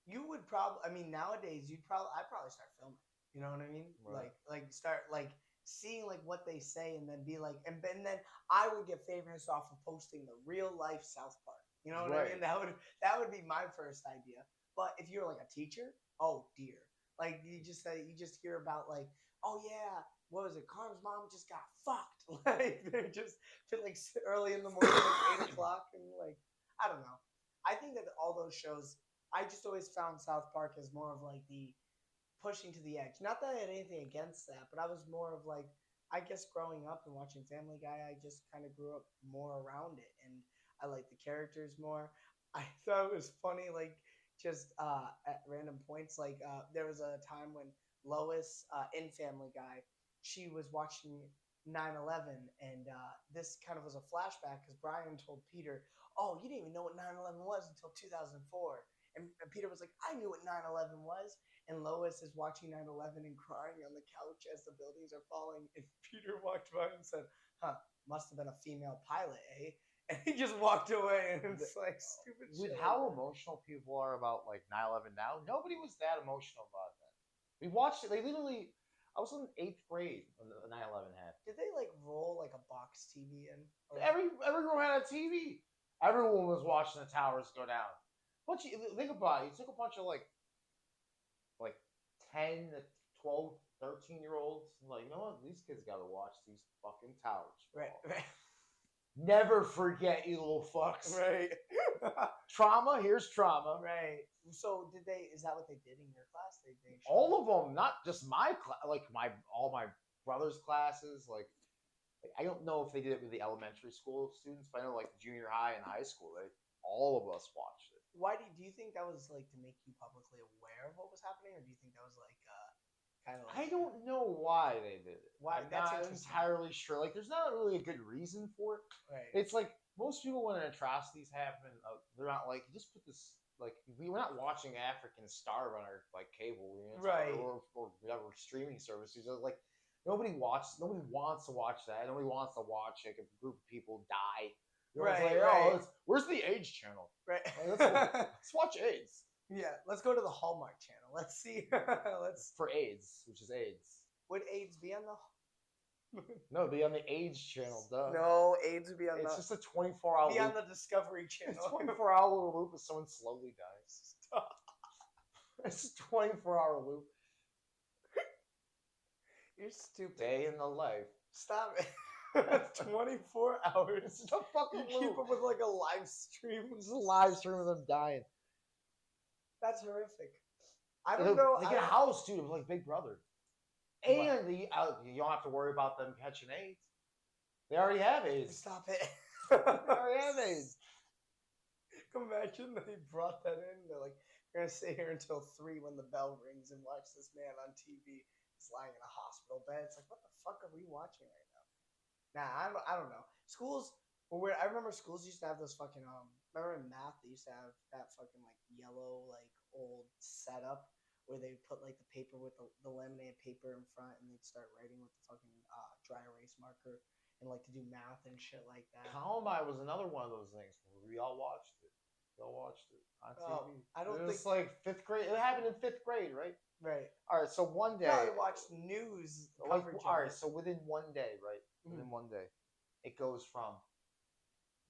You would probably. I mean, nowadays I'd probably start filming. You know what I mean? Right. Like start like seeing like what they say and then be like, and then I would get famous off of posting the real life South Park. You know what I mean? That would be my first idea. But if you're like a teacher, oh dear, like you just hear about like, oh yeah, what was it? Carm's mom just got fucked. Like they just like early in the morning, like 8 o'clock, and like I don't know. I think that all those shows, I just always found South Park as more of like the pushing to the edge. Not that I had anything against that, but I was more of like, I guess growing up and watching Family Guy, I just kind of grew up more around it, and I like the characters more. I thought it was funny, like. Just at random points, like there was a time when Lois in Family Guy, she was watching 9/11, and this kind of was a flashback because Brian told Peter, "Oh, you didn't even know what 9/11 was until 2004." And Peter was like, "I knew what 9/11 was." And Lois is watching 9/11 and crying on the couch as the buildings are falling. And Peter walked by and said, "Huh, must have been a female pilot, eh?" And he just walked away, and it's like stupid With shit. how like emotional people are about like 9/11 now, nobody was that emotional about that. We watched it. They literally. I was in 8th grade when the 9/11 happened. Did they like roll like a box TV in? Or... Everyone had a TV. Everyone was watching the towers go down. Think about it. You took a bunch of like 10 to 12, 13-year olds. Like, you know what? These kids got to watch these fucking towers. Right. Never forget, you little fucks. Right. Trauma. Here's trauma. Right. So did they? Is that what they did in your class? They all of them, not just my class, like all my brother's classes. Like I don't know if they did it with the elementary school students, but I know like junior high and high school, all of us watched it. Why do you think that was like to make you publicly aware of what was happening, or do you think that was like kind of? Like, I don't know why they did it. Why? I'm not entirely sure. Like, there's not really a good reason for it. Right. It's like most people when atrocities happen, they're not like just put this. Like we're not watching African starve on our like cable, right? Or whatever streaming services. Like nobody wants to watch that. Nobody wants to watch like a group of people die. Right. Like, oh, where's the AIDS channel? Right. Let's watch AIDS. Yeah, let's go to the Hallmark channel. Let's see. For AIDS, which is AIDS. Would AIDS be on the? No, it'd be on the AIDS channel, duh. No, AIDS would be on It's just a 24-hour loop. Be on the Discovery Channel. It's a 24-hour loop if someone slowly dies. Stop. It's a 24-hour loop. You're stupid. Day in the life. Stop it. 24 hours. It's a fucking You keep up with like a live stream. It's a live stream of them dying. That's horrific. I don't know. They get a house, dude, like Big Brother. And you don't have to worry about them catching AIDS. They already have AIDS. Stop it. They already have AIDS. Imagine they brought that in. They're like, we're going to sit here until 3 when the bell rings and watch this man on TV. He's lying in a hospital bed. It's like, what the fuck are we watching right now? Nah, I don't know. Schools were weird. I remember schools used to have those fucking, remember in math, they used to have that fucking, like, yellow, like, old setup where they put like the paper with the laminated paper in front, and they'd start writing with the fucking dry erase marker, and like to do math and shit like that. Columbine was another one of those things where we all watched it. We all watched it on TV. I don't think it was like 5th grade. It happened in 5th grade, right? Right. All right. So one day, I watched news coverage. All right. So within one day, right? Within one day, it goes from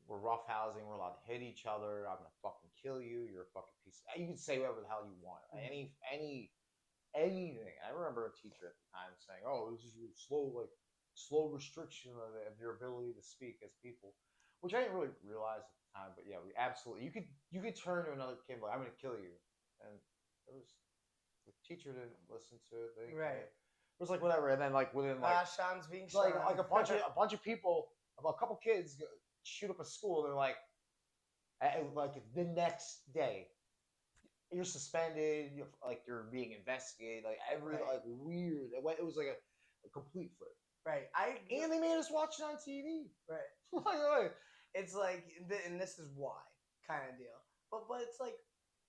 we're roughhousing, we're allowed to hit each other, I'm gonna fucking kill you, you're a fucking piece. You can say whatever the hell you want. Anything. I remember a teacher at the time saying, "Oh, this is slow restriction of your ability to speak as people," which I didn't really realize at the time. But yeah, we absolutely you could turn to another kid like, "I'm gonna kill you," and it was the teacher didn't listen to it. Right. It was like whatever, and then like within like Sean's being like a bunch of people, a couple kids shoot up a school. They're like the next day, you're suspended. You're being investigated. Like like weird. It was like a complete flip. Right. And they made us watch it on TV. Right. It's like, and this is why kind of deal. But it's like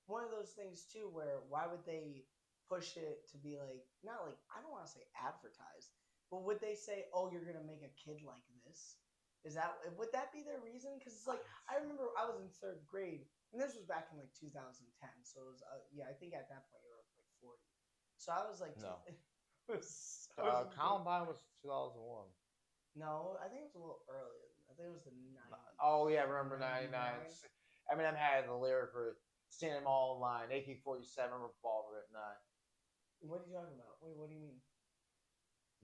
one of those things too, where why would they push it to be like, not like, I don't want to say advertised, but would they say, oh, you're gonna make a kid like this? Would that be their reason? Because it's like, I remember I was in 3rd grade, and this was back in like 2010. So it was, I think at that point you were like 40. So I was like, no. Columbine was 2001. No, I think it was a little earlier. I think it was the 90s. Oh yeah, I remember 99. Eminem had the lyric for "Standing all in line, AK-47 revolver at 9." What are you talking about? Wait, what do you mean?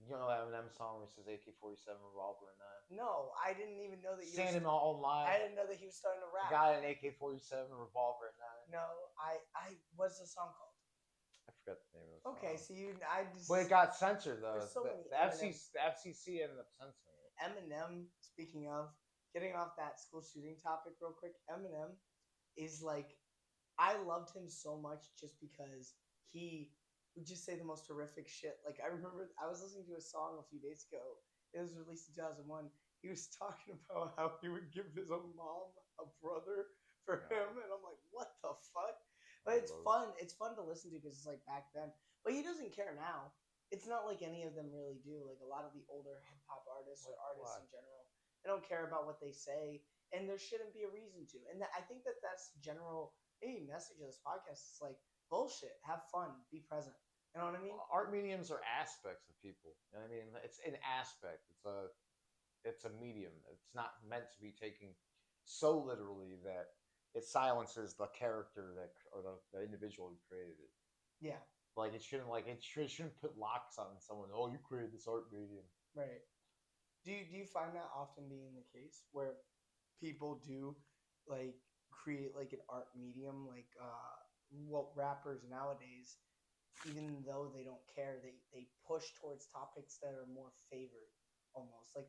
You know that Eminem song where it says AK-47 revolver at 9? No, I didn't even know that you Standing all in line. I didn't know that he was starting to rap. Got an AK-47 revolver at 9. No, what's the song called? I forgot the name of the song. Okay, so But it got censored though. So the FCC ended up censoring it. Eminem, speaking of, getting off that school shooting topic real quick, Eminem is like, I loved him so much just because he would just say the most horrific shit. Like I remember I was listening to a song a few days ago. It was released in 2001. He was talking about how he would give his own mom a brother for him, and I'm like, what the fuck? But it's fun. It's fun to listen to because it's like back then. But he doesn't care now. It's not like any of them really do. Like a lot of the older hip hop artists or artists in general, they don't care about what they say, and there shouldn't be a reason to. And I think that's the general message of this podcast. It's like bullshit. Have fun. Be present. You know what I mean? Art mediums are aspects of people. You know what I mean? It's an aspect. It's a medium. It's not meant to be taken so literally that it silences the character that or the individual who created it. Yeah. Like it shouldn't put locks on someone. Oh, you created this art medium. Right. Do you find that often being the case where people do like create like an art medium like rappers nowadays, even though they don't care, they push towards topics that are more favored almost like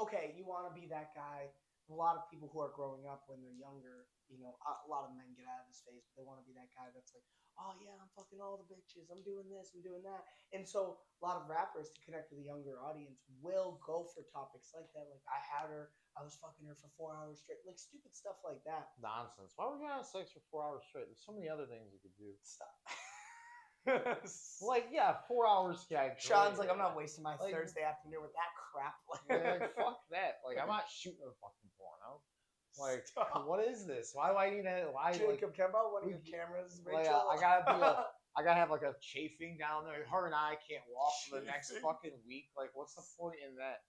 okay, you want to be that guy. A lot of people who are growing up when they're younger, a lot of men get out of this phase, but they want to be that guy that's like, oh yeah, I'm fucking all the bitches, I'm doing this, I'm doing that. And so a lot of rappers, to connect with the younger audience, will go for topics like that, like I had her, I was fucking her for 4 hours straight, like stupid stuff like that. Nonsense. Why would you have sex for 4 hours straight? There's so many other things you could do. Stop. Like, yeah, 4 hours. Yeah, Sean's like, I'm not wasting my Thursday afternoon with that crap. Like, fuck that. Like, I'm not shooting a fucking porno. Like, what is this? Why do I need to? Why, Jacob, can I borrow one of your cameras, Rachel? Like, I gotta have like a chafing down there. Her and I can't walk for the next fucking week. Like, what's the point in that?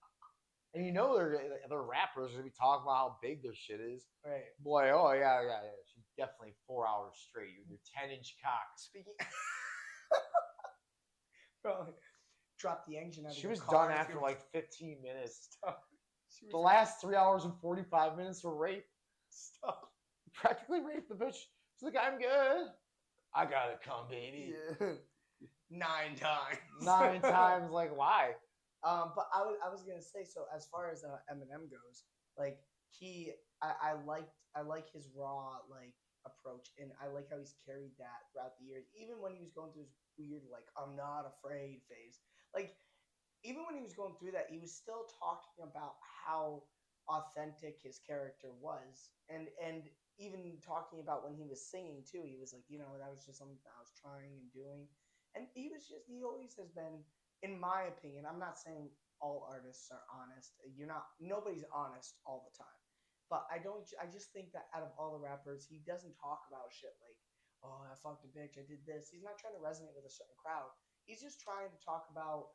And they're rappers. They're gonna be talking about how big their shit is. Right. Boy, oh yeah. She's definitely 4 hours straight. Your 10-inch cock. Speaking. Bro, drop the engine out of She your was car done after like 15 minutes. Stop. The last 3 hours and 45 minutes were rape. Stop. Practically raped the bitch. She's like, I'm good. I gotta come, baby. Yeah. 9 times. 9 times. Like, why? But I was gonna say, so as far as Eminem goes, like I like his raw like approach, and I like how he's carried that throughout the years. Even when he was going through his weird like I'm not afraid phase, like even when he was going through that, he was still talking about how authentic his character was, and even talking about when he was singing too. He was like, that was just something I was trying and doing, and he always has been. In my opinion, I'm not saying all artists are honest. Nobody's honest all the time. But I just think that out of all the rappers, he doesn't talk about shit like, oh, I fucked a bitch, I did this. He's not trying to resonate with a certain crowd. He's just trying to talk about,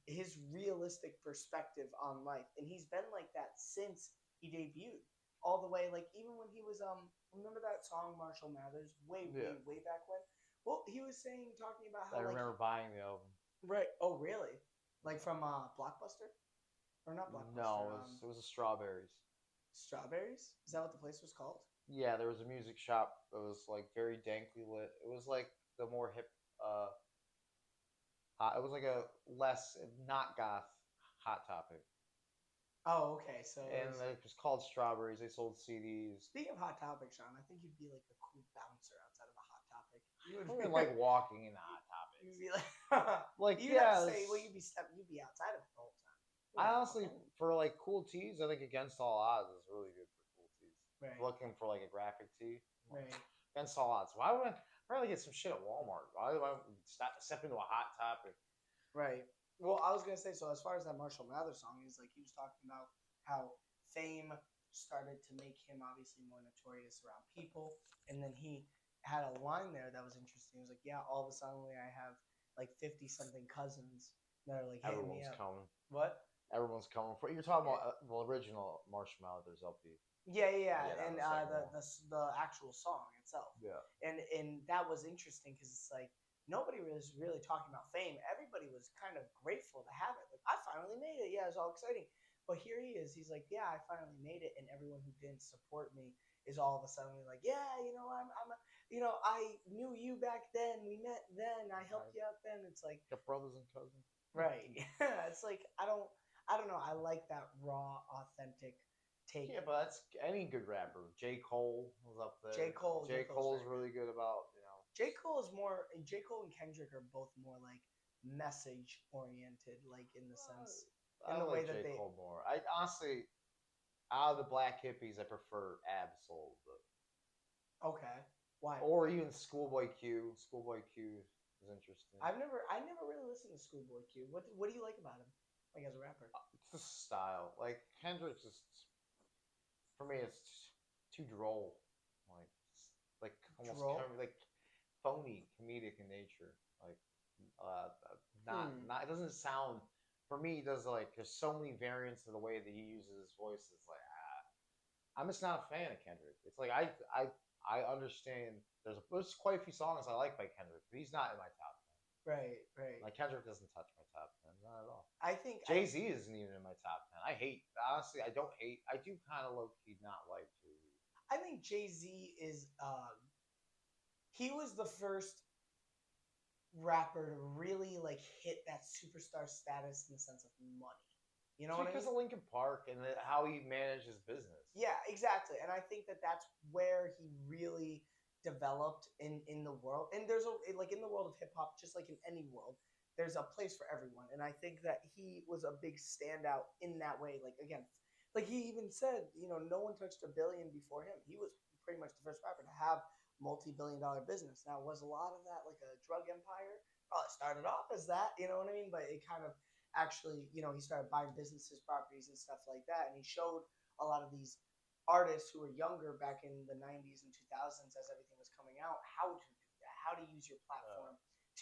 his realistic perspective on life. And he's been like that since he debuted. All the way, like even when he was remember that song Marshall Mathers way back when? Well, he was talking about how I remember buying the album. Right. Oh, really? Like from Blockbuster? Or not Blockbuster? No, it was a Strawberries. Strawberries? Is that what the place was called? Yeah, there was a music shop that was like very dankly lit. It was like the more hip, it was like a less not goth Hot Topic. Oh, okay. So it was called Strawberries. They sold CDs. Speaking of Hot Topic, Sean, I think you'd be like a cool bouncer outside of a Hot Topic. You would like walking in the Hot Topic. You'd be like you'd have to say, well, you'd be outside of it the whole time. I honestly, for like cool tees, I think Against All Odds is really good for cool tees. Right. Looking for like a graphic tee. Right. Against All Odds. Why would I rather get some shit at Walmart? Why would I step into a Hot Topic? Right. Well, I was gonna say, so as far as that Marshall Mathers song, he was talking about how fame started to make him obviously more notorious around people, and then he had a line there that was interesting. He was like, yeah, all of a sudden I have like 50-something cousins that are like hitting me up. Coming. What? Everyone's coming for. You're talking about the original Marshall Mathers LP. Yeah, and the actual song itself. Yeah. And that was interesting because it's like nobody was really talking about fame. Everybody was kind of grateful to have it. Like, I finally made it. Yeah, it's all exciting. But here he is. He's like, yeah, I finally made it, and everyone who didn't support me is all of a sudden like, yeah, I knew you back then. We met then. I helped you out then. It's like your brothers and cousins. Right. It's like I don't know. I like that raw, authentic take. Yeah, but that's any good rapper. J. Cole was up there. J. Cole's really good about J. Cole is more. J. Cole and Kendrick are both more like message oriented, like in the sense, in I the way like that J. they. Cole more. I honestly, out of the black hippies, I prefer Absol, Okay, why? or even Schoolboy Q. Schoolboy Q is interesting. I never really listened to Schoolboy Q. What do you like about him, like as a rapper? It's the style. Like Kendrick's just for me, it's too droll. Like like almost Droll. like phony, comedic in nature. Like uh, Hmm. not. It doesn't sound. For me, it does like there's so many variants of the way that he uses his voice. It's like I'm just not a fan of Kendrick. It's like I understand. There's quite a few songs I like by Kendrick, but he's not in my top 10. Right, right. Like Kendrick doesn't touch my top 10, not at all. I think Jay Z isn't even in my top 10. I hate honestly. I don't hate. I do kind of low key not like Jay Z. I think Jay Z is he was the first rapper to really like hit that superstar status in the sense of money. You know what I Because mean? of Linkin Park and how he managed his business. Yeah, exactly. And I think that that's where he really developed in the world. And there's a like in the world of hip hop, just like in any world, there's a place for everyone. And I think that he was a big standout in that way. Like again, like he even said, you know, no one touched a billion before him. He was pretty much the first rapper to have multi-billion-dollar business. Now, was a lot of that like a drug empire? Well, it started off as that, you know what I mean? But it kind of actually, you know, he started buying businesses, properties, and stuff like that. And he showed a lot of these artists who were younger back in the 90s and 2000s as everything was coming out how to do that, how to use your platform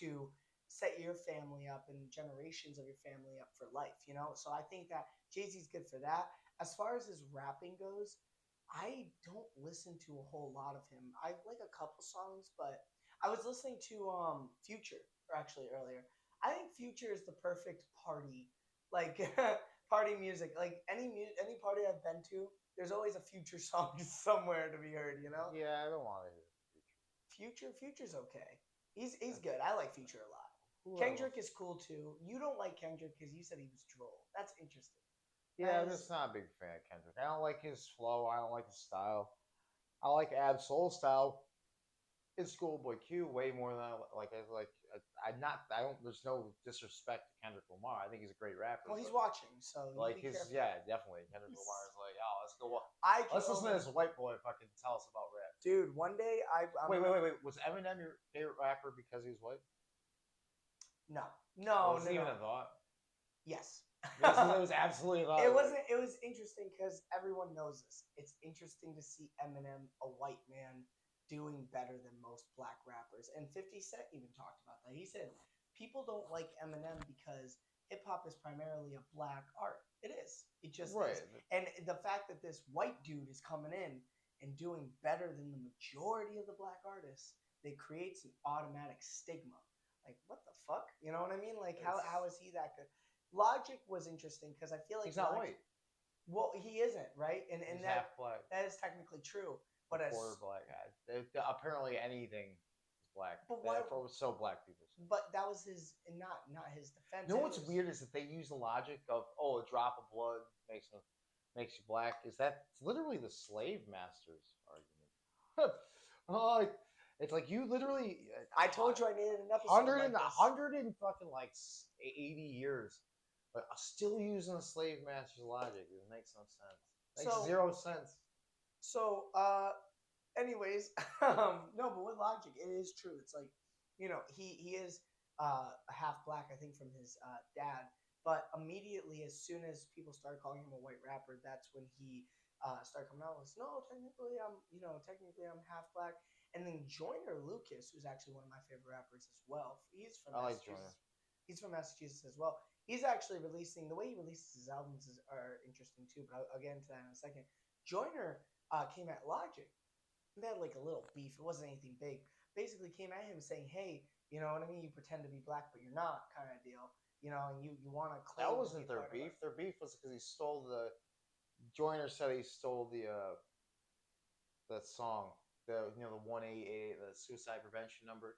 to set your family up and generations of your family up for life, you know? So I think that Jay-Z's good for that. As far as his rapping goes, I don't listen to a whole lot of him. I like a couple songs, but I was listening to Future actually earlier. I think Future is the perfect party, like party music. Like any party I've been to, there's always a Future song somewhere to be heard. You know, Yeah, I don't want to hear Future's okay. He's Future. good. I like Future a lot. Who else? Kendrick is cool too. You don't like Kendrick because you said he was droll. That's interesting. Yeah, That I'm is just not a big fan of Kendrick. I don't like his flow. I don't like his style. I like Ab Soul style. It's Schoolboy Q way more than I like. I'm not. I don't. There's no disrespect to Kendrick Lamar. I think he's a great rapper. well, he's watching, so you Like be his careful. yeah, definitely. Kendrick Lamar is like, oh, let's go. I can Let's listen to this white boy fucking tell us about rap. dude. One day I'm Wait. Was Eminem your favorite rapper because he was white? No, no, Was no, it even no. a thought? Yes. It was absolutely a thought. It wasn't. It was interesting because everyone knows this. It's interesting to see Eminem, a white man, doing better than most black rappers. And 50 Cent even talked about that. He said people don't like Eminem because hip hop is primarily a black art. It is. It just Right. is. And the fact that this white dude is coming in and doing better than the majority of the black artists, it creates an automatic stigma. Like, what the fuck? You know what I mean? Like, how is he that good? Logic was interesting because I feel like He's not Logic, white. well, he isn't, right? And He's that half black. that is technically true. But as Quarter black guy. Apparently anything is black. but why? For so black people. But that was his not his defense. You know It what's was- weird is that they use the logic of a drop of blood makes you black. Is that it's literally the slave masters argument? Oh, it's like you literally. I told you I needed an episode. Hundred like and this. 80 years, but still using the slave master's logic. It makes no sense. Makes So- 0 sense. So, anyways, no, but with Logic, it is true. It's like, you know, he is half black, I think, from his dad. But immediately, as soon as people started calling him a white rapper, that's when he started coming out with, no, technically I'm half black. And then Joyner Lucas, who's actually one of my favorite rappers as well. He's from I like Massachusetts. Joyner. He's from Massachusetts as well. He's actually releasing, the way he releases his albums are interesting too, but I'll get into that in a second. Joyner came at Logic. They had like a little beef. It wasn't anything big. Basically came at him saying, hey, you know what I mean? You pretend to be black, but you're not, kind of deal. You know, and you want to claim. That wasn't their beef. Their beef was because he stole the. Joyner said he stole the song, the 188, the suicide prevention number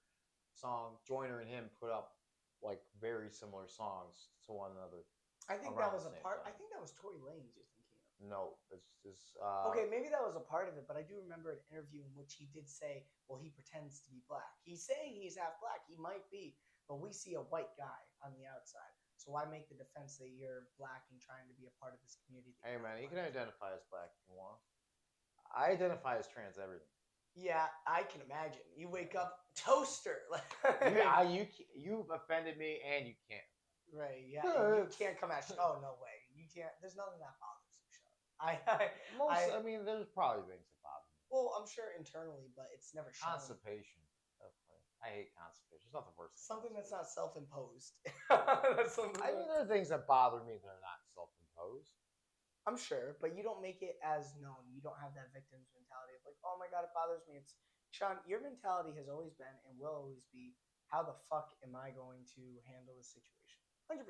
song. Joyner and him put up like very similar songs to one another. I think around that was the a same part. time. I think that was Tory Lanez you're thinking of. No, it's just Okay, maybe that was a part of it, but I do remember an interview in which he did say, well, he pretends to be black. He's saying he's half black. He might be, but we see a white guy on the outside. So why make the defense that you're black and trying to be a part of this community? Hey man, you can identify as black if you want. I identify as trans everything. Yeah, I can imagine. You wake up toaster. You offended me, and you can't. Right, yeah. And you can't come at oh no way. You can't there's nothing that bothers you, Sean. I mean, there's probably things that bother me. Well, I'm sure internally, but it's never shown. Constipation. Definitely. I hate constipation. It's not the worst. Something that's not self-imposed. That's I mean, there are things that bother me that are not self-imposed. I'm sure, but you don't make it as known. You don't have that victim's mentality of like, oh my god, it bothers me. It's Sean, your mentality has always been and will always be, how the fuck am I going to handle this situation? 100%.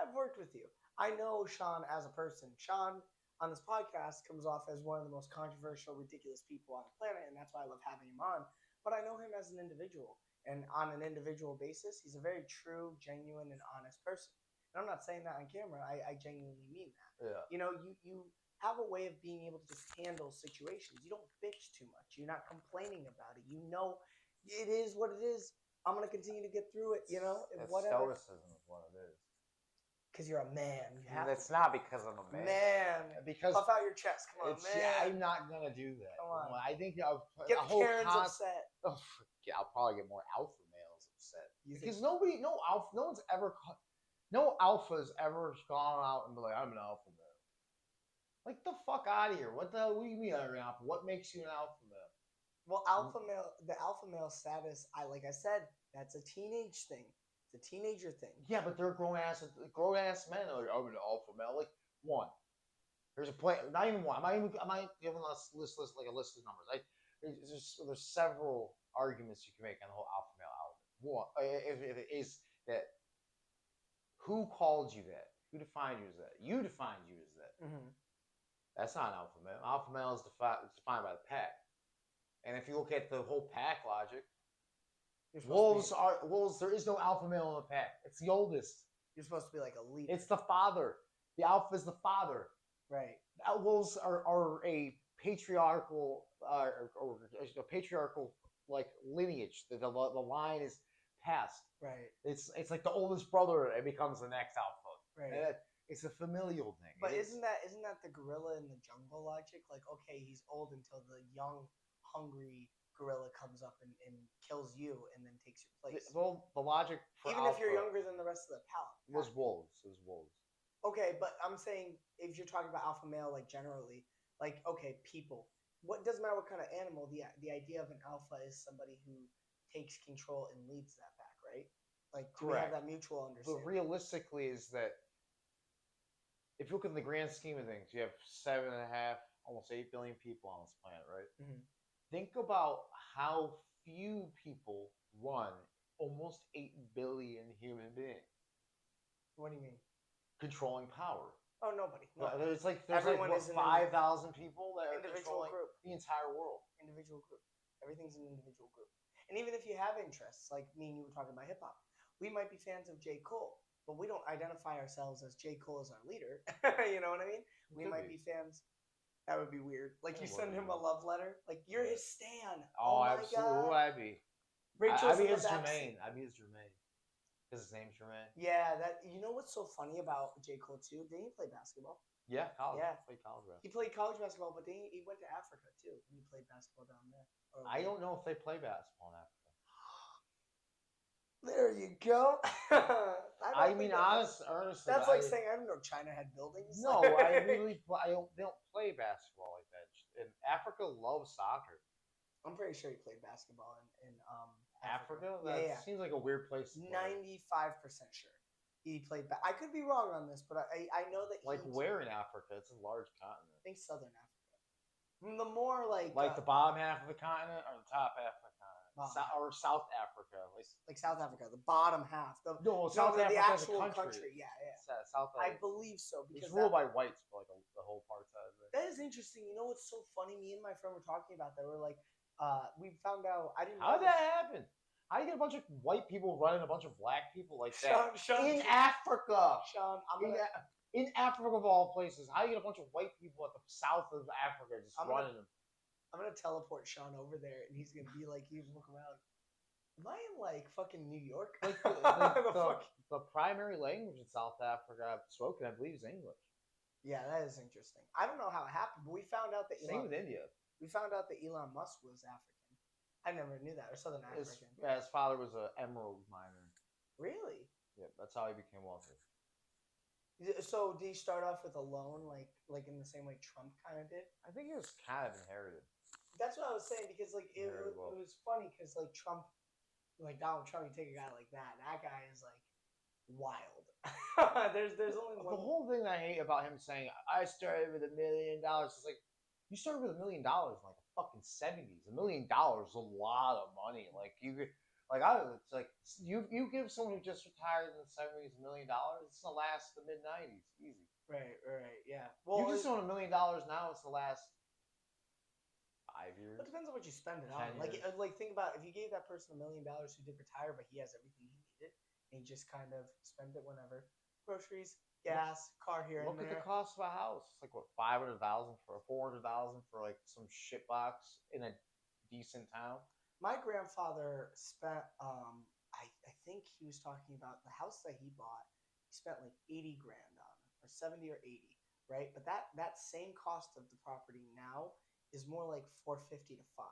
I've worked with you. I know Sean as a person. Sean on this podcast comes off as one of the most controversial, ridiculous people on the planet, and that's why I love having him on. But I know him as an individual, and on an individual basis, he's a very true, genuine, and honest person. And I'm not saying that on camera. I genuinely mean that. Yeah. You know, you have a way of being able to just handle situations. You don't bitch too much. You're not complaining about it. You know, it is what it is. I'm gonna continue to get through it. You know, whatever. Stoicism is what it is. Because you're a man. That's not because I'm a man. Man, because puff out your chest. Come on, man. Yeah, I'm not gonna do that. Come on. I think get the Karens upset. Oh, yeah, I'll probably get more alpha males upset because think? no alpha's ever gone out and be like, I'm an alpha male. Like, the fuck out of here. What the hell do you mean I'm an alpha? What makes you an alpha male? Well, the alpha male status, like I said, that's a teenage thing. It's a teenager thing. Yeah, but they're grown ass men. They're like, I'm an alpha male. Like, one. There's a point. Not even one. I'm not giving us list like a list of numbers. There's several arguments you can make on the whole alpha male element. One, if it is that. Who called you that? Who defined you as that? You defined you as that. Mm-hmm. That's not an alpha male. Alpha male is defined by the pack. And if you look at the whole pack logic, wolves. There is no alpha male in the pack. It's the oldest. You're supposed to be like a leader. It's the father. The alpha is the father. Right. Wolves are a patriarchal or a patriarchal like lineage. The line is passed. Right. It's like the oldest brother and becomes the next alpha. Right. It's a familial thing. But isn't that the gorilla in the jungle logic? Like, okay, he's old until the young, hungry gorilla comes up and kills you and then takes your place. Well, the logic for even if you're younger than the rest of the pack. Was wolves. It was wolves. Okay, but I'm saying if you're talking about alpha male, like generally, like, okay, people. What doesn't matter what kind of animal, the idea of an alpha is somebody who takes control and leads that pack, right? Like, do we have that mutual understanding? But realistically, is that if you look in the grand scheme of things, you have 7.5, almost 8 billion people on this planet, right? Mm-hmm. Think about how few people run almost 8 billion human beings. What do you mean? Controlling power. Oh, nobody. No. There's like 5,000 people that are individual controlling group. The entire world. Individual group. Everything's an individual group. And even if you have interests, like me and you were talking about hip hop, we might be fans of J. Cole, but we don't identify ourselves as J. Cole as our leader. You know what I mean? We might be fans. That would be weird. Like, you send him a love letter. Like, you're his stan. Oh my absolutely. God. Who would I be? I'd be his Jermaine. Because his name's Jermaine. Yeah, you know what's so funny about J. Cole too? Didn't he play basketball? Yeah, college. Yeah. He played college basketball. He played college basketball, but then he went to Africa too. And he played basketball down there. I don't know if they play basketball in Africa. There you go. I mean, honestly, that's like saying I didn't know China had buildings. No, they don't play basketball like that. And Africa loves soccer. I'm pretty sure he played basketball in Africa. That seems like a weird place. 95% sure he played. I could be wrong on this, but I know that. Like, where in Africa? It's a large continent. I think Southern Africa. The more like the bottom half of the continent or the top half of the continent. Or South Africa, like South Africa, the bottom half. South Africa, the actual country. Yeah. South I believe so because it's ruled by whites for like the whole part side of it. That is interesting. You know what's so funny? Me and my friend were talking about that. We're like, we found out. I didn't. How did that happen? How do you get a bunch of white people running a bunch of black people like that Sean, in Africa? Sean, In Africa of all places, how do you get a bunch of white people at the south of Africa just running them? I'm gonna teleport Sean over there, and he's gonna be like, he's look around. Am I in like fucking New York? Like the primary language in South Africa I've spoken, I believe, is English. Yeah, that is interesting. I don't know how it happened, but we found out that Same with India. We found out that Elon Musk was African. I never knew that, or Southern African. His father was an emerald miner. Really? Yeah, that's how he became wealthy. So did he start off with a loan, like in the same way Trump kind of did? I think it was kind of inherited. That's what I was saying, because like it was funny because like Trump, like Donald Trump, you take a guy like that guy is like wild. there's only one. The whole thing that I hate about him saying I started with $1 million is like, you started with $1 million in like the fucking 70s. $1 million is a lot of money. Like it's like you give someone who just retired in the 70s $1 million, it's gonna last the mid 90s, easy. Right, yeah. Well, you just own $1 million now, it's the last 5 years. It depends on what you spend it on. Like think about if you gave that person $1 million who did retire, but he has everything he needed, and he just kind of spend it whenever. Groceries, gas, car here and there. Look at the cost of a house. It's like what, $500,000 for $400,000 for like some shit box in a decent town. My grandfather spent I think he was talking about the house that he bought. He spent like 80 grand on it, or 70 or 80, right? But that same cost of the property now is more like 450 to 5,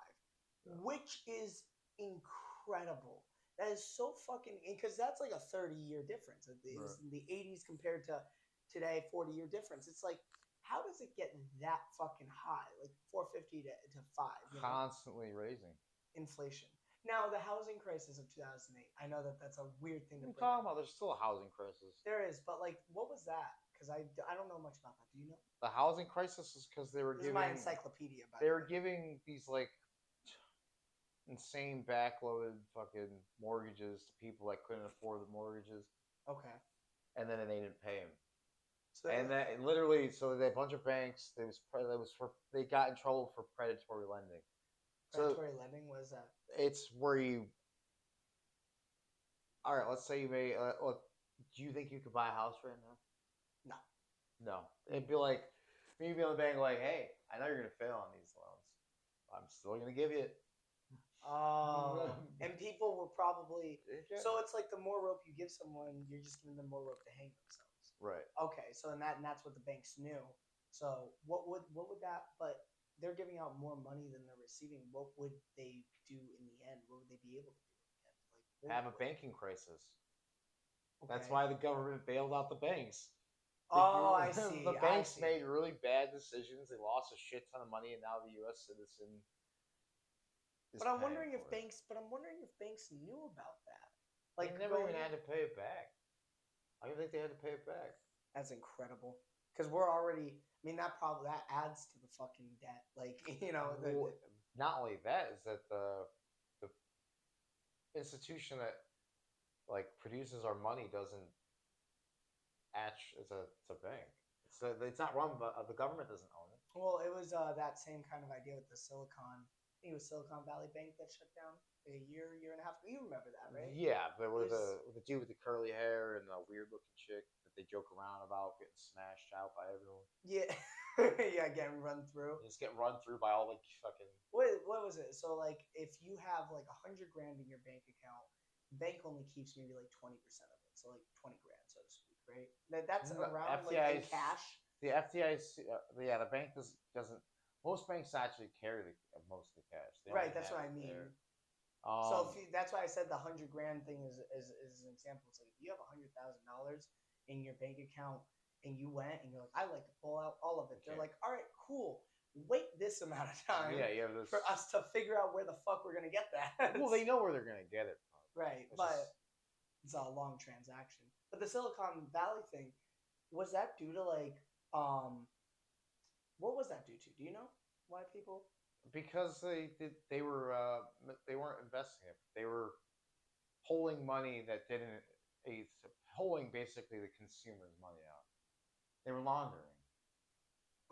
which is incredible. That is so fucking, because that's like a 30-year difference. It was in the 80s compared to today, 40-year difference. It's like, how does it get that fucking high? Like 450 to 5. Constantly raising. Inflation. Now, the housing crisis of 2008, I know that's a weird thing to bring up. There's still a housing crisis. There is, but like, what was that? Because I don't know much about that. Do you know? The housing crisis is because they were giving... my encyclopedia. They were giving these like insane backloaded fucking mortgages to people that couldn't afford the mortgages. Okay. And then they didn't pay them. So that literally, so a bunch of banks, they got in trouble for predatory lending. Predatory lending, what is that? It's where you. All right, let's say you may. Look, do you think you could buy a house right now? No. It'd be like me being on the bank, like, hey, I know you're gonna fail on these loans. I'm still gonna give you it. And people will probably. So it's like the more rope you give someone, you're just giving them more rope to hang themselves. Right. Okay, so and that's what the banks knew. So what would that? But they're giving out more money than they're receiving. What would they do in the end? What would they be able to do in the end? Like have a banking crisis. Okay. That's why the government bailed out the banks. I see. The banks made really bad decisions. They lost a shit ton of money, and now the U.S. citizen. But I'm wondering if banks knew about that. Like they never even had to pay it back. I don't think they had to pay it back. That's incredible. Because we're already. I mean, that adds to the fucking debt. Like, not only that, is that the institution that like produces our money doesn't act as a bank. It's not run, but the government doesn't own it. Well, it was that same kind of idea with the Silicon. I think it was Silicon Valley Bank that shut down a year and a half ago. You remember that, right? Yeah, but with the dude with the curly hair and the weird looking chick that they joke around about getting smashed out by everyone. Yeah. Yeah, getting run through. Just getting run through by all the fucking. What was it? So like, if you have like $100 grand in your bank account, the bank only keeps maybe like 20% of it. So like 20 grand, so to speak, right? That's around like in cash. The FDIC, the bank doesn't. Most banks actually carry most of the cash. Right, that's what I mean. So that's why I said the $100 grand thing is an example. It's like if you have $100,000 in your bank account and you went and you're like, I like to pull out all of it. They're like, all right, cool. Wait this amount of time for us to figure out where the fuck we're gonna get that. Well, they know where they're gonna get it from. Right, it's a long transaction. But the Silicon Valley thing, was that due to like what was that due to? Do you know why people? Because they weren't investing it. They were pulling money that didn't pulling basically the consumer's money out. They were laundering.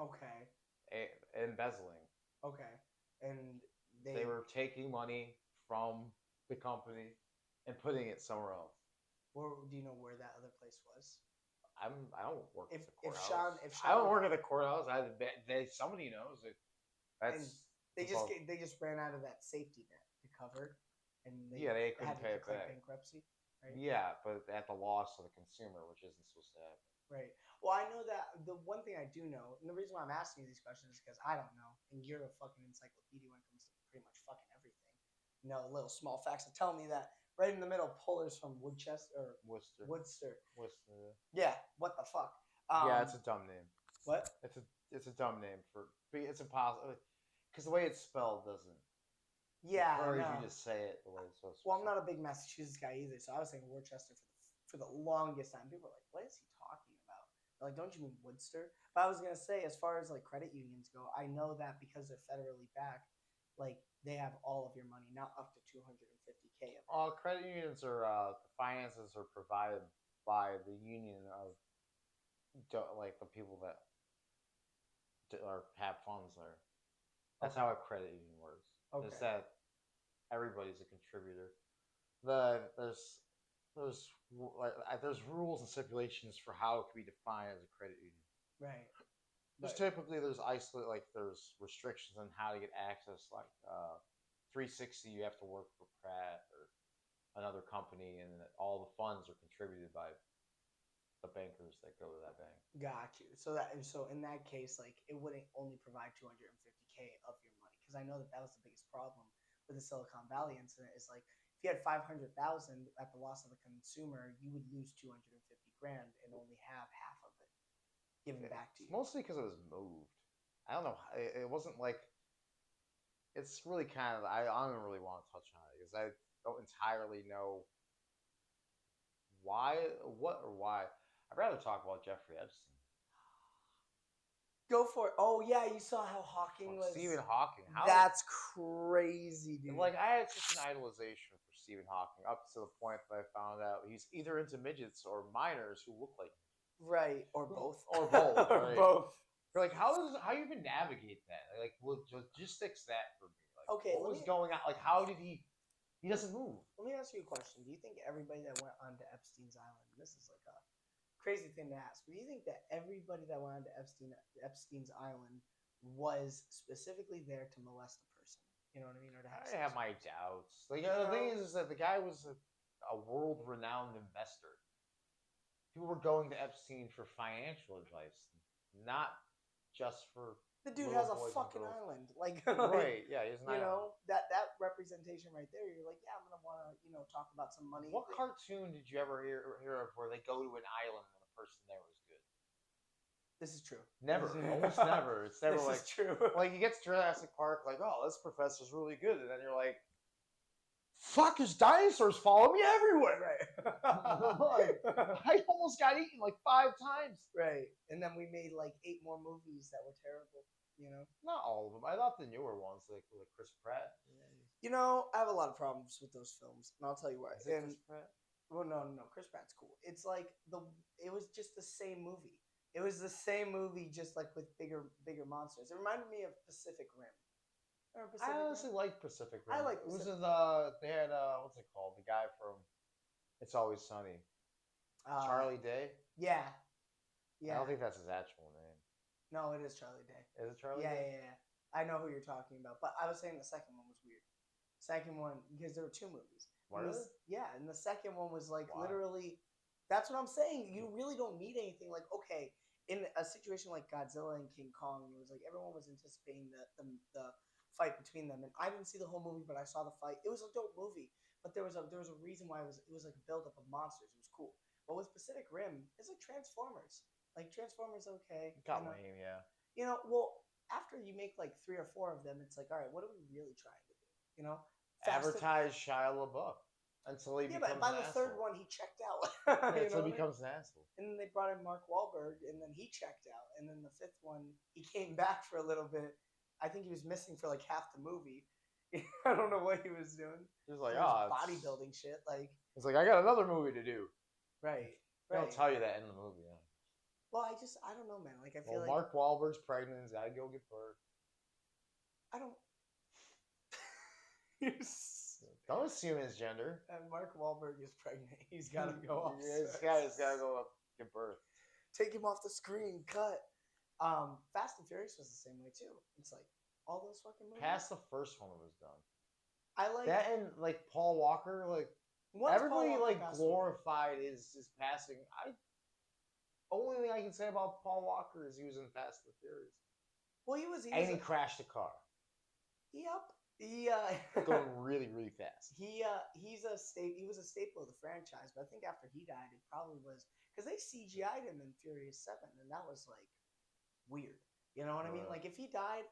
Okay. Embezzling. Okay. And they were taking money from the company and putting it somewhere else. Do you know where that other place was? I don't work If at the courthouse. if I don't Sean work at the courthouse. Somebody knows it. and That's they just ran out of that safety net to cover, and they had couldn't to pay it declare back. bankruptcy, right? Yeah, but at the loss of the consumer, which isn't supposed to happen. Right. Well, I know that the one thing I do know, and the reason why I'm asking you these questions is because I don't know, and you're a fucking encyclopedia when it comes to pretty much fucking everything. You know, little small facts that tell me that right in the middle, Fuller's from Woodchester or Worcester. Woodster. Worcester. Yeah. What the fuck? Yeah, it's a dumb name. What? It's a dumb name for. It's impossible because the way it's spelled doesn't. Yeah. Encourage No. you to say it the way it's supposed to. Well, I'm not a big Massachusetts guy either, so I was saying Worcester for the longest time. People were like, "What is he talking about?" They're like, don't you mean Woodster? But I was gonna say, as far as like credit unions go, I know that because they're federally backed, like they have all of your money, not up to 250K of it. All credit unions are the finances are provided by the union of like the people that have funds there. That's Okay. how a credit union works. Okay. Is that everybody's a contributor. There's rules and stipulations for how it can be defined as a credit union. Right. There's typically there's restrictions on how to get access, like 360. You have to work for Pratt or another company, and all the funds are contributed by the bankers that go to that bank. Got you. So in that case, like it wouldn't only provide 250K of your money, because I know that was the biggest problem with the Silicon Valley incident. Is like if you had 500,000 at the loss of the consumer, you would lose 250 grand and only have half of it given back to you. Mostly because it was moved. I don't know. It wasn't like. It's really kind of. I don't really want to touch on it because I don't entirely know why. I'd rather talk about Jeffrey Epstein. Go for it. Oh yeah, you saw how Hawking was. Stephen Hawking. That's crazy, dude. Like I had such an idolization for Stephen Hawking up to the point that I found out he's either into midgets or minors who look like midgets. Right, or both. Or both. Or right? both. You're like, how you even navigate that? Like, logistics that for me. Like, okay, what was going on? Like, how did he? He doesn't move. Let me ask you a question. Do you think everybody that went onto Epstein's island? This is like a crazy thing to ask. But do you think that everybody that went onto Epstein's island was specifically there to molest a person? You know what I mean? Or to I have my doubts. Like, the thing is that the guy was a world-renowned investor. People were going to Epstein for financial advice, not just for. The dude has a fucking island, like right? Yeah, he's an island. That representation right there. You're like, yeah, I'm gonna want to talk about some money. What cartoon did you ever hear of where they go to an island and the person there was good? This is true. Never, almost never. It's never this like is true. Like you get to Jurassic Park, like, oh, this professor's really good, and then you're like, fuck, there's dinosaurs follow me everywhere. Right. Like, I almost got eaten like 5 times. Right. And then we made like 8 more movies that were terrible. Not all of them. I thought the newer ones, like Chris Pratt. I have a lot of problems with those films, and I'll tell you why. Is it Chris Pratt? Well, no, Chris Pratt's cool. It's like it was just the same movie. It was the same movie, just like with bigger monsters. It reminded me of Pacific Rim. I honestly like Pacific Rim. I like Pacific. Pacific. They had what's it called? The guy from It's Always Sunny. Charlie Day. Yeah. I don't think that's his actual name. No, it is Charlie Day. Is it Charlie Day? Yeah. I know who you're talking about, but I was saying the second one was weird. Second one, because there were 2 movies. Yeah, and the second one was like literally. That's what I'm saying. You really don't need anything. Like, okay, in a situation like Godzilla and King Kong, it was like everyone was anticipating the fight between them, and I didn't see the whole movie, but I saw the fight. It was a dope movie, but there was a reason why it was like a buildup of monsters. It was cool. But with Pacific Rim, it's like Transformers. Like Transformers, okay. Got lame, yeah. Well, after you make like 3 or 4 of them, it's like, all right, what are we really trying to do? Advertise Shia LaBeouf until he becomes but by an the asshole. 3rd one, he checked out. Until he becomes an asshole. And then they brought in Mark Wahlberg, and then he checked out. And then the 5th one, he came back for a little bit. I think he was missing for like half the movie. I don't know what he was doing. He was like, bodybuilding shit. Like, it's like, I got another movie to do. Right. They don't tell you that in the movie. Yeah. Well, I don't know, man. Like, I feel like Mark Wahlberg's pregnant. He's got to go get birth. I don't. Don't assume his gender. And Mark Wahlberg is pregnant. He's got to go off. He's got to go up get birth. take him off the screen, cut. Fast and Furious was the same way too. It's like all those fucking movies. Past the first one was done. I like That and like Paul Walker, like everybody like glorified his passing. Only thing I can say about Paul Walker is he was in Fast and Furious. Well, he crashed a car. Yep. Going really, really fast. He was a staple of the franchise, but I think after he died, it probably was because they CGI'd him in Furious 7, and that was like weird. You know what I mean? Like if he died,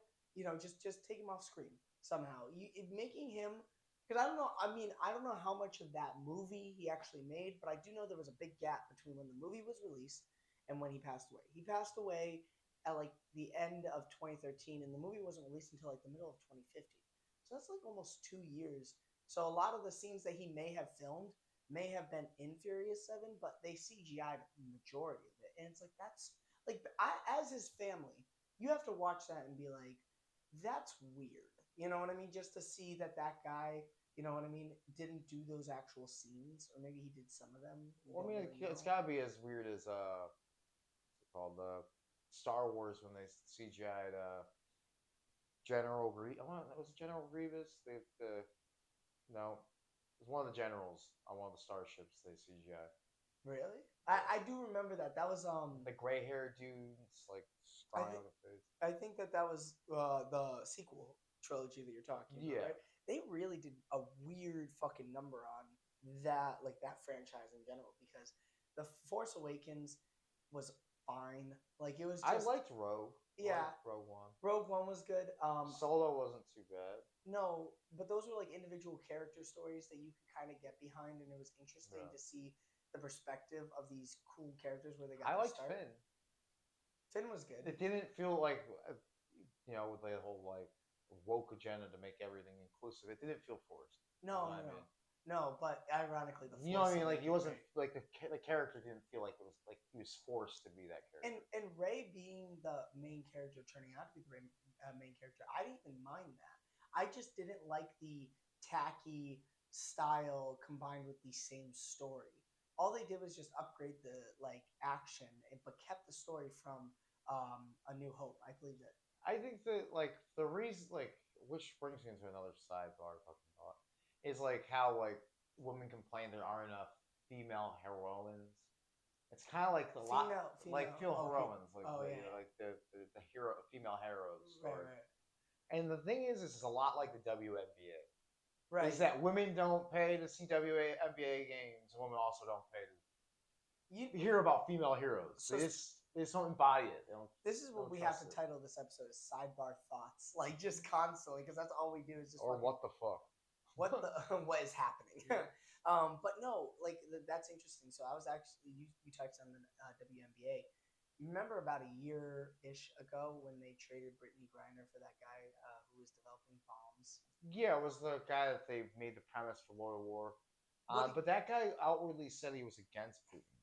just take him off screen somehow. Making him, because I don't know. I mean, I don't know how much of that movie he actually made, but I do know there was a big gap between when the movie was released and when he passed away. He passed away at like the end of 2013, and the movie wasn't released until like the middle of 2015. So that's like almost 2 years. So a lot of the scenes that he may have filmed may have been in Furious 7, but they CGI'd the majority of it. And it's like, that's like, as his family, you have to watch that and be like, that's weird. You know what I mean? Just to see that guy, you know what I mean, didn't do those actual scenes, or maybe he did some of them. Well, I mean, it's got to be as weird as what's it called, Star Wars when they CGI'd General Grievous. Was it General Grievous? No, it was one of the generals on one of the starships. They CGI. Really? I do remember that. That was the gray haired dudes like scarring on the face. I think that was the sequel trilogy that you're talking about. Right? They really did a weird fucking number on that, like that franchise in general, because the Force Awakens was fine. Like it was. I liked Rogue. Yeah, Rogue One. Rogue One was good. Solo wasn't too bad. No, but those were like individual character stories that you could kind of get behind, and it was interesting to see the perspective of these cool characters where they got. I liked Finn. Finn was good. It didn't feel like, with the whole like woke agenda to make everything inclusive. It didn't feel forced. No, but ironically, you know what I mean? Like he wasn't like the character didn't feel like it was like he was forced to be that character. And Rey being the main character, turning out to be the main character, I didn't even mind that. I just didn't like the tacky style combined with the same story. All they did was just upgrade the like action, but kept the story from A New Hope. I believe that. I think that like the reason, like, which brings me into another sidebar fucking thought, is like how like women complain there aren't enough female heroines. It's kind of like a lot like female heroines, like like the hero female heroes. Right. And the thing is a lot like the WNBA. Right. Is that women don't pay to see WNBA games, women also don't pay to hear about female heroes. So they just don't embody it. This is what we have to title this episode: is Sidebar Thoughts. Like just constantly, because that's all we do is just. Or what the fuck? What is happening? But no, like that's interesting. So I was actually you touched on the WNBA. You remember about a year-ish ago when they traded Brittany Griner for that guy who was developing bombs? Yeah, it was the guy that they made the premise for Lord of War. But that guy outwardly said he was against Putin.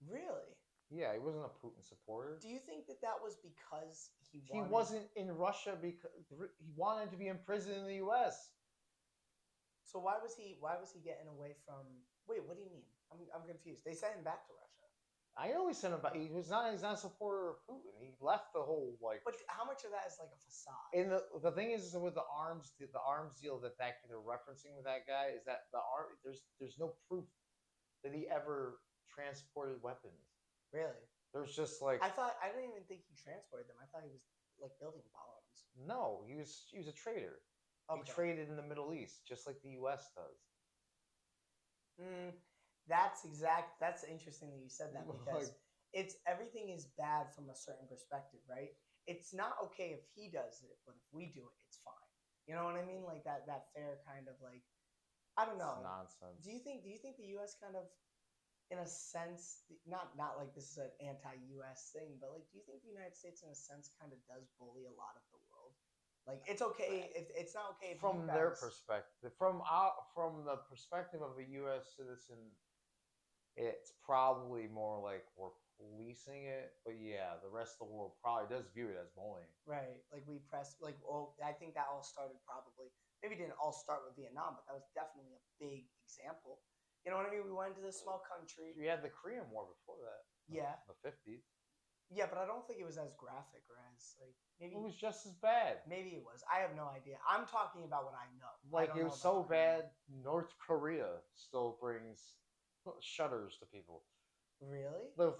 Really? Yeah, he wasn't a Putin supporter. Do you think that was because he wasn't in Russia because he wanted to be in prison in the U.S.? So why was he getting away from? Wait, what do you mean? I'm confused. They sent him back to Russia. I know he sent him back. He's not a supporter of Putin. He left the whole like. But how much of that is like a facade? And the thing is with the arms deal that they're referencing with that guy is that there's no proof that he ever transported weapons. Really? There's just like I didn't even think he transported them. I thought he was like building bombs. No, he was a trader. Okay. He traded in the Middle East just like the U.S. does. That's interesting that you said that because it's everything is bad from a certain perspective, right? It's not okay if he does it, but if we do it, it's fine. You know what I mean? Like that fair kind of like I don't know. It's nonsense. Do you think the U.S. kind of in a sense, not like this is an anti-U.S. thing, but like, do you think the United States, in a sense, kind of does bully a lot of the world? Like, it's okay if it's not okay if from their perspective, from the perspective of a U.S. citizen, it's probably more like we're policing it. But yeah, the rest of the world probably does view it as bullying. Right? Like we press, like, well, I think that all started probably. Maybe it didn't all start with Vietnam, but that was definitely a big example. You know what I mean? We went to this small country. You had the Korean War before that. Yeah. The 50s. Yeah, but I don't think it was as graphic or as like maybe It was just as bad. Maybe it was. I have no idea. I'm talking about what I know. Like, it was so bad, North Korea still brings shudders to people. Really? The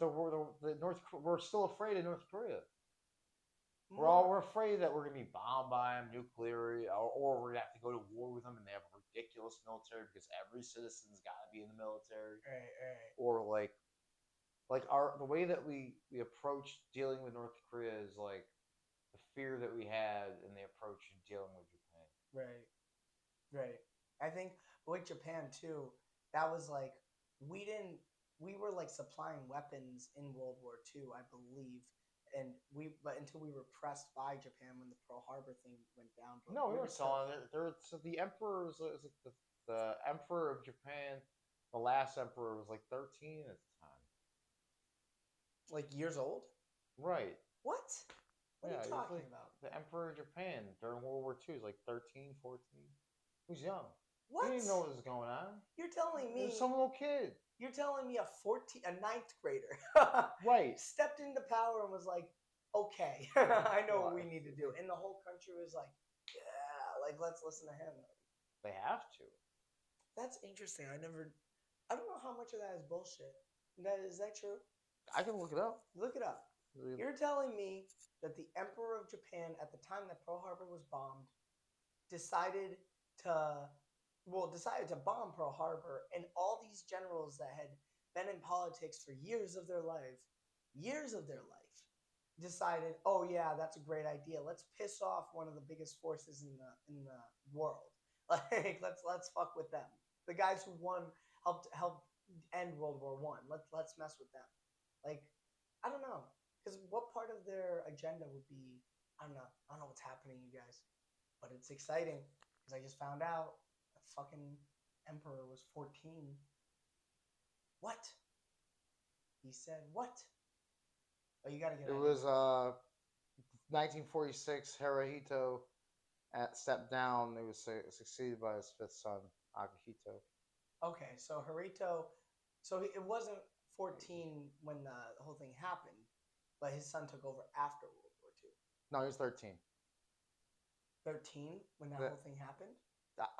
North, we're still afraid of North Korea. We're afraid that we're gonna be bombed by them nuclearly, or we're gonna have to go to war with them, and they have a ridiculous military because every citizen's got to be in the military. Right. Or like the way that we approach dealing with North Korea is like the fear that we had in the approach in dealing with Japan. Right. I think with Japan too, that was like we were like supplying weapons in World War II, I believe. But until we were pressed by Japan when the Pearl Harbor thing went down. No, we were selling it. So the emperor was like the emperor of Japan. The last emperor was like 13 at the time. Like years old? Right. What? What are you talking about? The emperor of Japan during World War II was like 13, 14. He was young. What? He didn't know what was going on. You're telling me he was some little kid. You're telling me a 9th grader right stepped into power and was like, okay, I know what we need to do. And the whole country was like, yeah, like let's listen to him. They have to. That's interesting. I don't know how much of that is bullshit. Is that true? I can look it up. Look it up. You're telling me that the Emperor of Japan, at the time that Pearl Harbor was bombed, decided to bomb Pearl Harbor, and all these generals that had been in politics for years of their life, decided, oh yeah, that's a great idea. Let's piss off one of the biggest forces in the world. Like let's fuck with them. The guys who helped end World War I. Let's mess with them. Like, I don't know. Because what part of their agenda would be, I don't know what's happening, you guys. But it's exciting. Because I just found out that fucking Emperor was 14. What? He said what? Oh, you gotta get it. It was 1946, Hirohito stepped down. It was succeeded by his fifth son, Akihito. Okay, so Hirohito, it wasn't 14 when the whole thing happened, but his son took over after World War II. No, he was 13. 13 when that whole thing happened?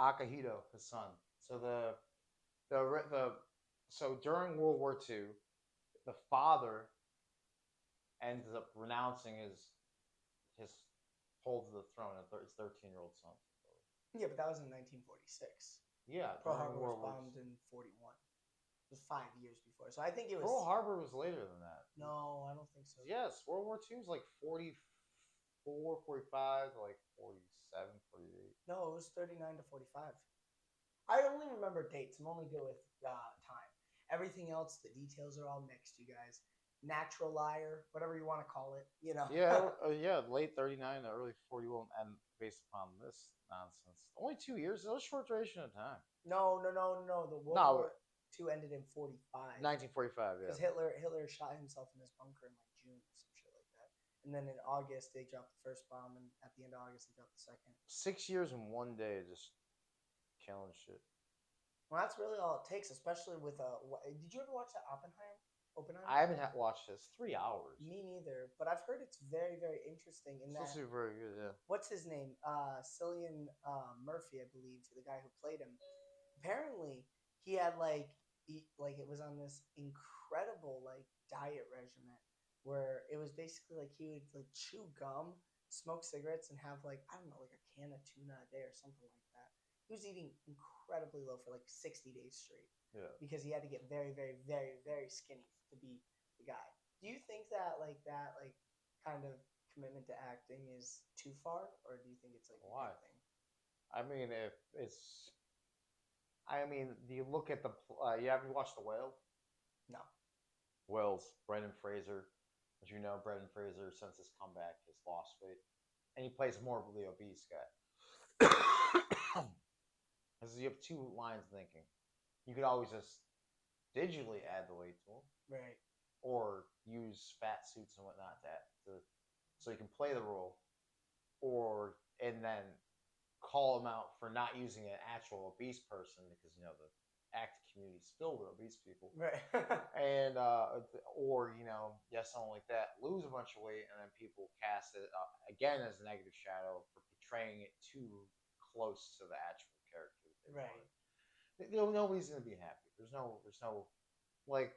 Akihito, his son. So so during World War II, the father ends up renouncing his hold to the throne, and his 13-year-old son. Yeah, but that was in 1946. Yeah, Pearl Harbor was bombed in 41. It was 5 years before. So I think it was... Pearl Harbor was later than that. No, I don't think so. Yes, World War II was like 44, 45 to like 47, 48. No, it was 39 to 45. I only remember dates. I'm only good with time. Everything else, the details are all mixed, you guys. Natural liar, whatever you want to call it, you know. Yeah, late 39 to early 41, and based upon this nonsense, only 2 years. It was a short duration of time. No. The World War II ended in 45. 1945, yeah. Because Hitler shot himself in his bunker in like June or some shit like that. And then in August they dropped the first bomb, and at the end of August they dropped the second. 6 years in 1 day, just killing shit. Well, that's really all it takes, especially with did you ever watch that Oppenheimer? I haven't watched this. 3 hours. Me neither, but I've heard it's very, very interesting. It's supposed to be very good, yeah. What's his name? Cillian Murphy, I believe, the guy who played him. Apparently, he had it was on this incredible diet regimen where it was basically like he would chew gum, smoke cigarettes, and have I don't know, a can of tuna a day or something like that. He was eating incredibly low for 60 days straight. Yeah. Because he had to get very, very, very, very skinny to be the guy. Do you think that kind of commitment to acting is too far, or do you think it's why? A good thing? I mean, do you look at you haven't watched The Whale? No. Whales, Brendan Fraser. As you know, Brendan Fraser, since his comeback, has lost weight, and he plays a morbidly obese guy. Because you have 2 lines of thinking. You could always just digitally add the weight to him, right? Or use fat suits and whatnot so you can play the role, and then call him out for not using an actual obese person because active communities filled with obese people, Right. and or someone like that lose a bunch of weight, and then people cast it again as a negative shadow for portraying it too close to the actual character that they Right. wanted. Nobody's gonna be happy. There's no like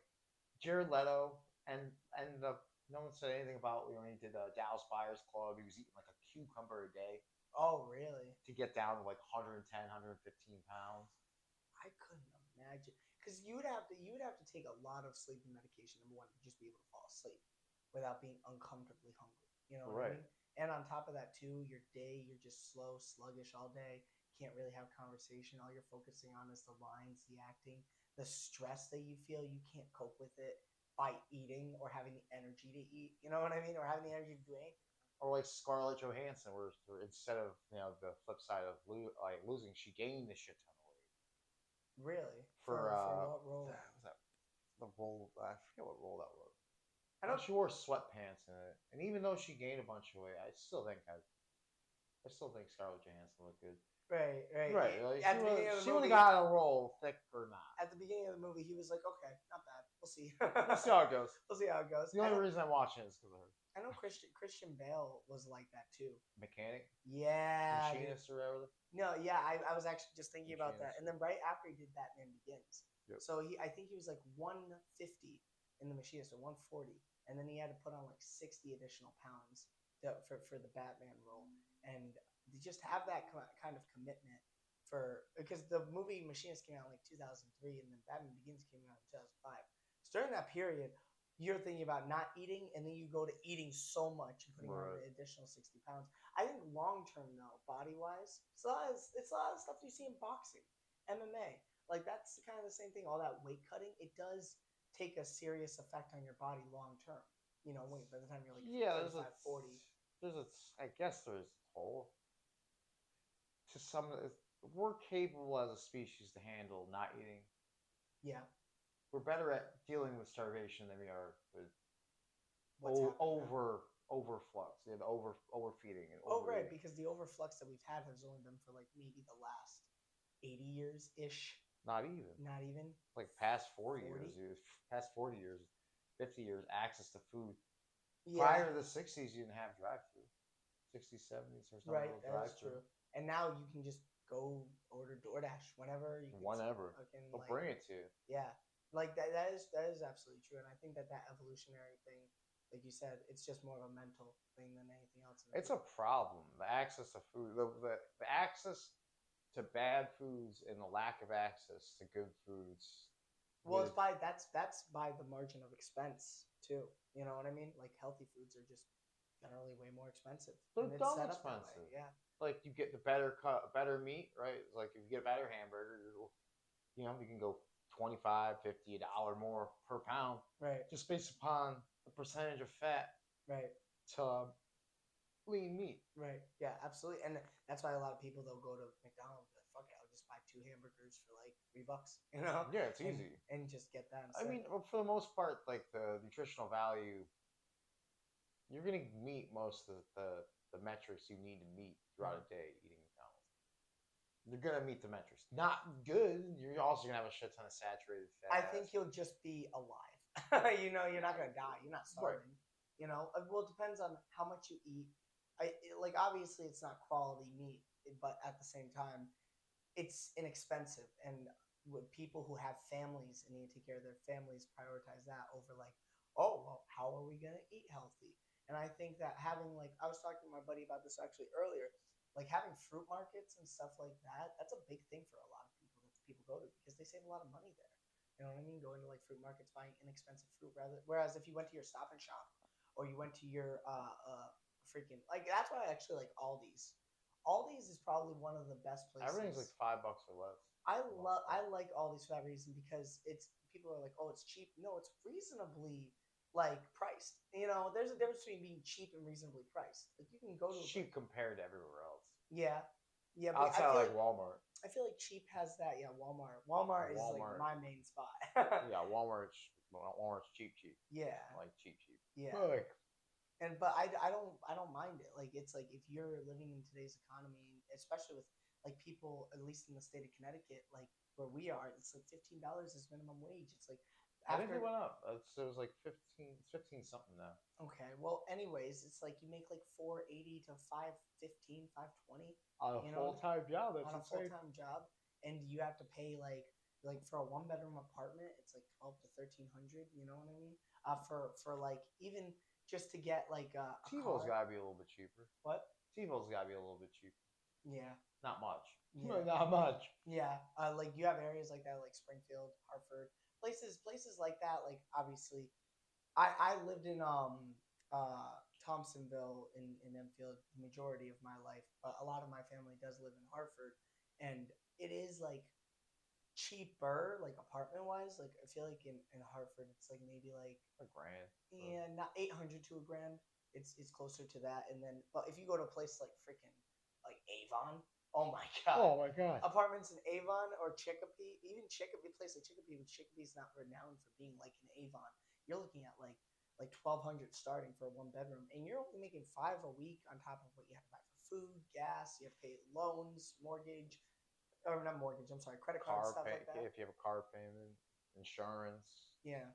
Jared Leto and ended up. No one said anything about when he did Dallas Buyers Club. He was eating like a cucumber a day Oh, really? to get down to like 110, 115 pounds. I couldn't imagine because you would have to take a lot of sleeping medication. Number one, to just be able to fall asleep without being uncomfortably hungry. You know what I Right. mean? And on top of that, too, your day you're just slow, sluggish all day. Can't really have conversation. All you're focusing on is the lines, the acting, the stress that you feel. You can't cope with it by eating or having the energy to eat. You know what I mean? Or having the energy to do anything. Or like Scarlett Johansson, where instead of the flip side of losing, she gained a shit ton of weight. Really? For what role? was that the role? I forget what role that was. I don't. She wore sweatpants in it, and even though she gained a bunch of weight, I still think Scarlett Johansson looked good. Right, right. Right, like, At the beginning of the she would movie, have got a role, thick or not. at the beginning of the movie, he was like, "Okay, not bad. We'll see. We'll see how it goes. We'll see how it goes." The only reason I'm watching it is because of her. I know Christian Bale was like that too. Mechanic, Yeah. machinist, or whatever. No, yeah, I was actually just thinking about that. Machinist. And then right after he did Batman Begins, Yep. so I think he was like 150 in the Machinist or 140, and then he had to put on like 60 additional pounds for the Batman role, and to just have that kind of commitment because the movie Machinist came out in like 2003, and then Batman Begins came out in 2005. So during that period, you're thinking about not eating, and then you go to eating so much and putting on the additional 60 pounds. I think long term though, body wise, it's a lot of stuff you see in boxing, MMA. Like that's kind of the same thing. All that weight cutting, it does take a serious effect on your body long term. You know, by the time you're like 35, 40. I guess there's a toll to some. We're capable as a species to handle not eating. Yeah. We're better at dealing with starvation than we are with overflux, overfeeding. And right, because the overflux that we've had has only been for like maybe the last 80 years ish. Not even. Like past 40 years. Past 40 years, 50 years, access to food. Yeah. Prior to the 60s, you didn't have drive-through. 60s, 70s, there's no real drive-through. True. And now you can just go order DoorDash whenever you can. Whenever. They'll bring it to you. Yeah. Like that is absolutely true. And I think that evolutionary thing, like you said, it's just more of a mental thing than anything else. It's a problem. The access to food, the access to bad foods and the lack of access to good foods. Well, that's by the margin of expense too. You know what I mean? Like healthy foods are just generally way more expensive. They're dumb expensive. Yeah. Like you get the better meat, right? Like if you get a better hamburger, you can go $25, $50, $1 more per pound. Right. Just based upon the percentage of fat. Right. To lean meat. Right. Yeah, absolutely. And that's why a lot of people they'll go to McDonald's and be like, fuck it, I'll just buy 2 hamburgers for like $3, you know? Yeah, it's easy. And just get that instead. I mean, for the most part, like the nutritional value, you're gonna meet most of the metrics you need to meet throughout a day eating McDonald's. You're gonna meet the metrics. Not good. You're also gonna have a shit ton of saturated fat. I think you'll just be alive. You're not gonna die. You're not starving. Right. Well, it depends on how much you eat. Obviously it's not quality meat, but at the same time, it's inexpensive. And with people who have families and need to take care of their families, prioritize that over like, oh, well, how are we gonna eat healthy? And I think that having I was talking to my buddy about this actually earlier, like having fruit markets and stuff like that, that's a big thing for a lot of people that people go to because they save a lot of money there. You know what I mean? Going to like fruit markets, buying inexpensive fruit whereas if you went to your Stop and Shop or you went to your freaking that's why I actually like Aldi's. Aldi's is probably one of the best places. Everything's like $5 or less. I like Aldi's for that reason because people are like, oh, it's cheap. No, it's reasonably priced. There's a difference between being cheap and reasonably priced. Like you can go to cheap compared to everywhere else. Yeah. Yeah, but outside like Walmart. I feel like cheap has that. Yeah, Walmart. Walmart is like my main spot. Yeah, Walmart's cheap. Yeah. Like cheap. Yeah. But I don't mind it. Like it's like if you're living in today's economy, especially with like people, at least in the state of Connecticut, like where we are, it's like $15 is minimum wage. It's like I think after. it went up. So it was like 15 something now. Okay, well, anyways, it's like you make like 480 to 515, 520 On a you know, full-time job, that's on a insane. full-time job, and you have to pay like for a one-bedroom apartment, it's like 12 to 1300. You know what I mean? For like even just to get like a TiVo's car. gotta be a little bit cheaper. What? TiVo's gotta be a little bit cheaper. Yeah. Not much. Yeah. Not much. Yeah. Like you have areas like that, like Springfield, Hartford, places like that. Like obviously, I lived in Thompsonville in Enfield the majority of my life, but a lot of my family does live in Hartford, and it is like cheaper, like apartment wise. Like I feel like in Hartford, it's like maybe like A grand. yeah, not 800 to a grand. It's closer to that, and then but if you go to a place like freaking like Avon, oh my god. Oh my god. Apartments in Avon or Chicopee, even Chicopee, place like Chicopee, but Chicopee's not renowned for being like an Avon. You're looking at like 1,200 starting for a one bedroom, and you're only making $5 a week on top of what you have to buy for food, gas. You have to pay loans, mortgage, or not mortgage. I'm sorry, credit card stuff like that. If you have a car payment, insurance, Yeah,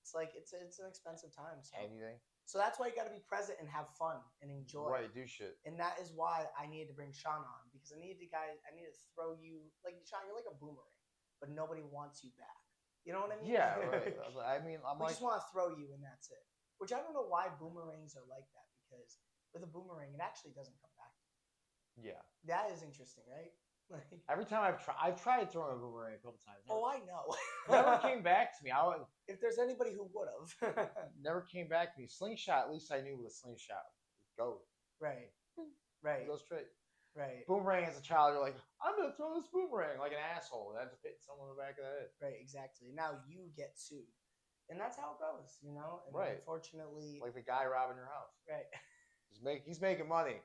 it's like it's an expensive time. So. anything. So that's why you got to be present and have fun and enjoy. Right, do shit. And that is why I needed to bring Sean on, because I needed to throw you like Sean. You're like a boomerang, but nobody wants you back. You know what I mean? Yeah, right. I mean, I'm we like, just want to throw you and that's it. Which I don't know why boomerangs are like that, because with a boomerang it actually doesn't come back. yeah. That is interesting, right? Like, Every time I've tried throwing a boomerang a couple times. oh, I know. Never came back to me. If there's anybody who would have. Never came back to me. Slingshot, at least I knew with a slingshot would go. Right. Right. Go straight. Right. Boomerang as a child, you're like, I'm gonna throw this boomerang like an asshole. That's hit someone in the back of the head. Right, exactly. Now you get sued. And that's how it goes, you know? And right. Unfortunately. Like the guy robbing your house. Right. He's making money.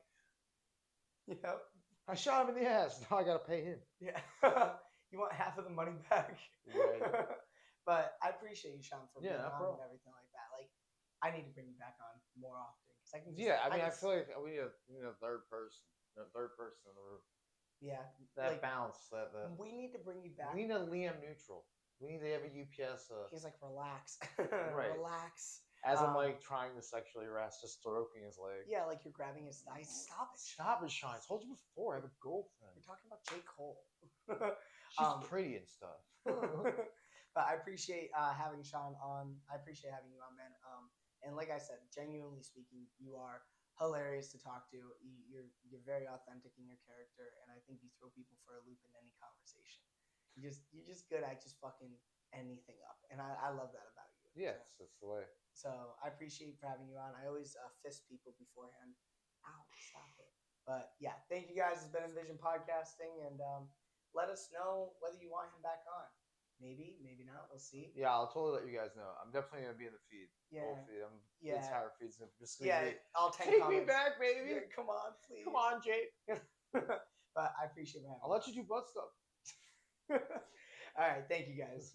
Yep. I shot him in the ass. Now I gotta pay him. Yeah. You want half of the money back. Right. But I appreciate you, Sean, for being on no and everything like that. Like, I need to bring you back on more often. Cause I can just, I feel like we need a third person. A third person in the room. Yeah. That bounce. We need to bring you back. We need a Liam Neutral. We need to have a UPS. He's like, relax. Right. Relax. As I'm like trying to sexually harass, just stroking his leg. Yeah, like you're grabbing his thighs. Stop it. Stop it, Sean. I told you before. I have a girlfriend. We're talking about J. Cole. She's pretty and stuff. But I appreciate having Sean on. I appreciate having you on, man. And like I said, genuinely speaking, you are hilarious to talk to. You're very authentic in your character, and I think you throw people for a loop in any conversation. You're just good at just fucking anything up, and I love that about you. Yes, that's the way. So I appreciate for having you on. I always fist people beforehand. Ow, stop it. But yeah, thank you guys. It's been Envision Podcasting, and let us know whether you want him back on. Maybe, maybe not. We'll see. Yeah, I'll totally let you guys know. I'm definitely gonna be in the feed. Yeah. Full feed. The Yeah. entire feed's just Yeah, gonna be, all 10 take comments. me back, baby. Yeah, come on, please. Come on, Jake. But I appreciate having I'll let you do butt stuff. All right, thank you guys.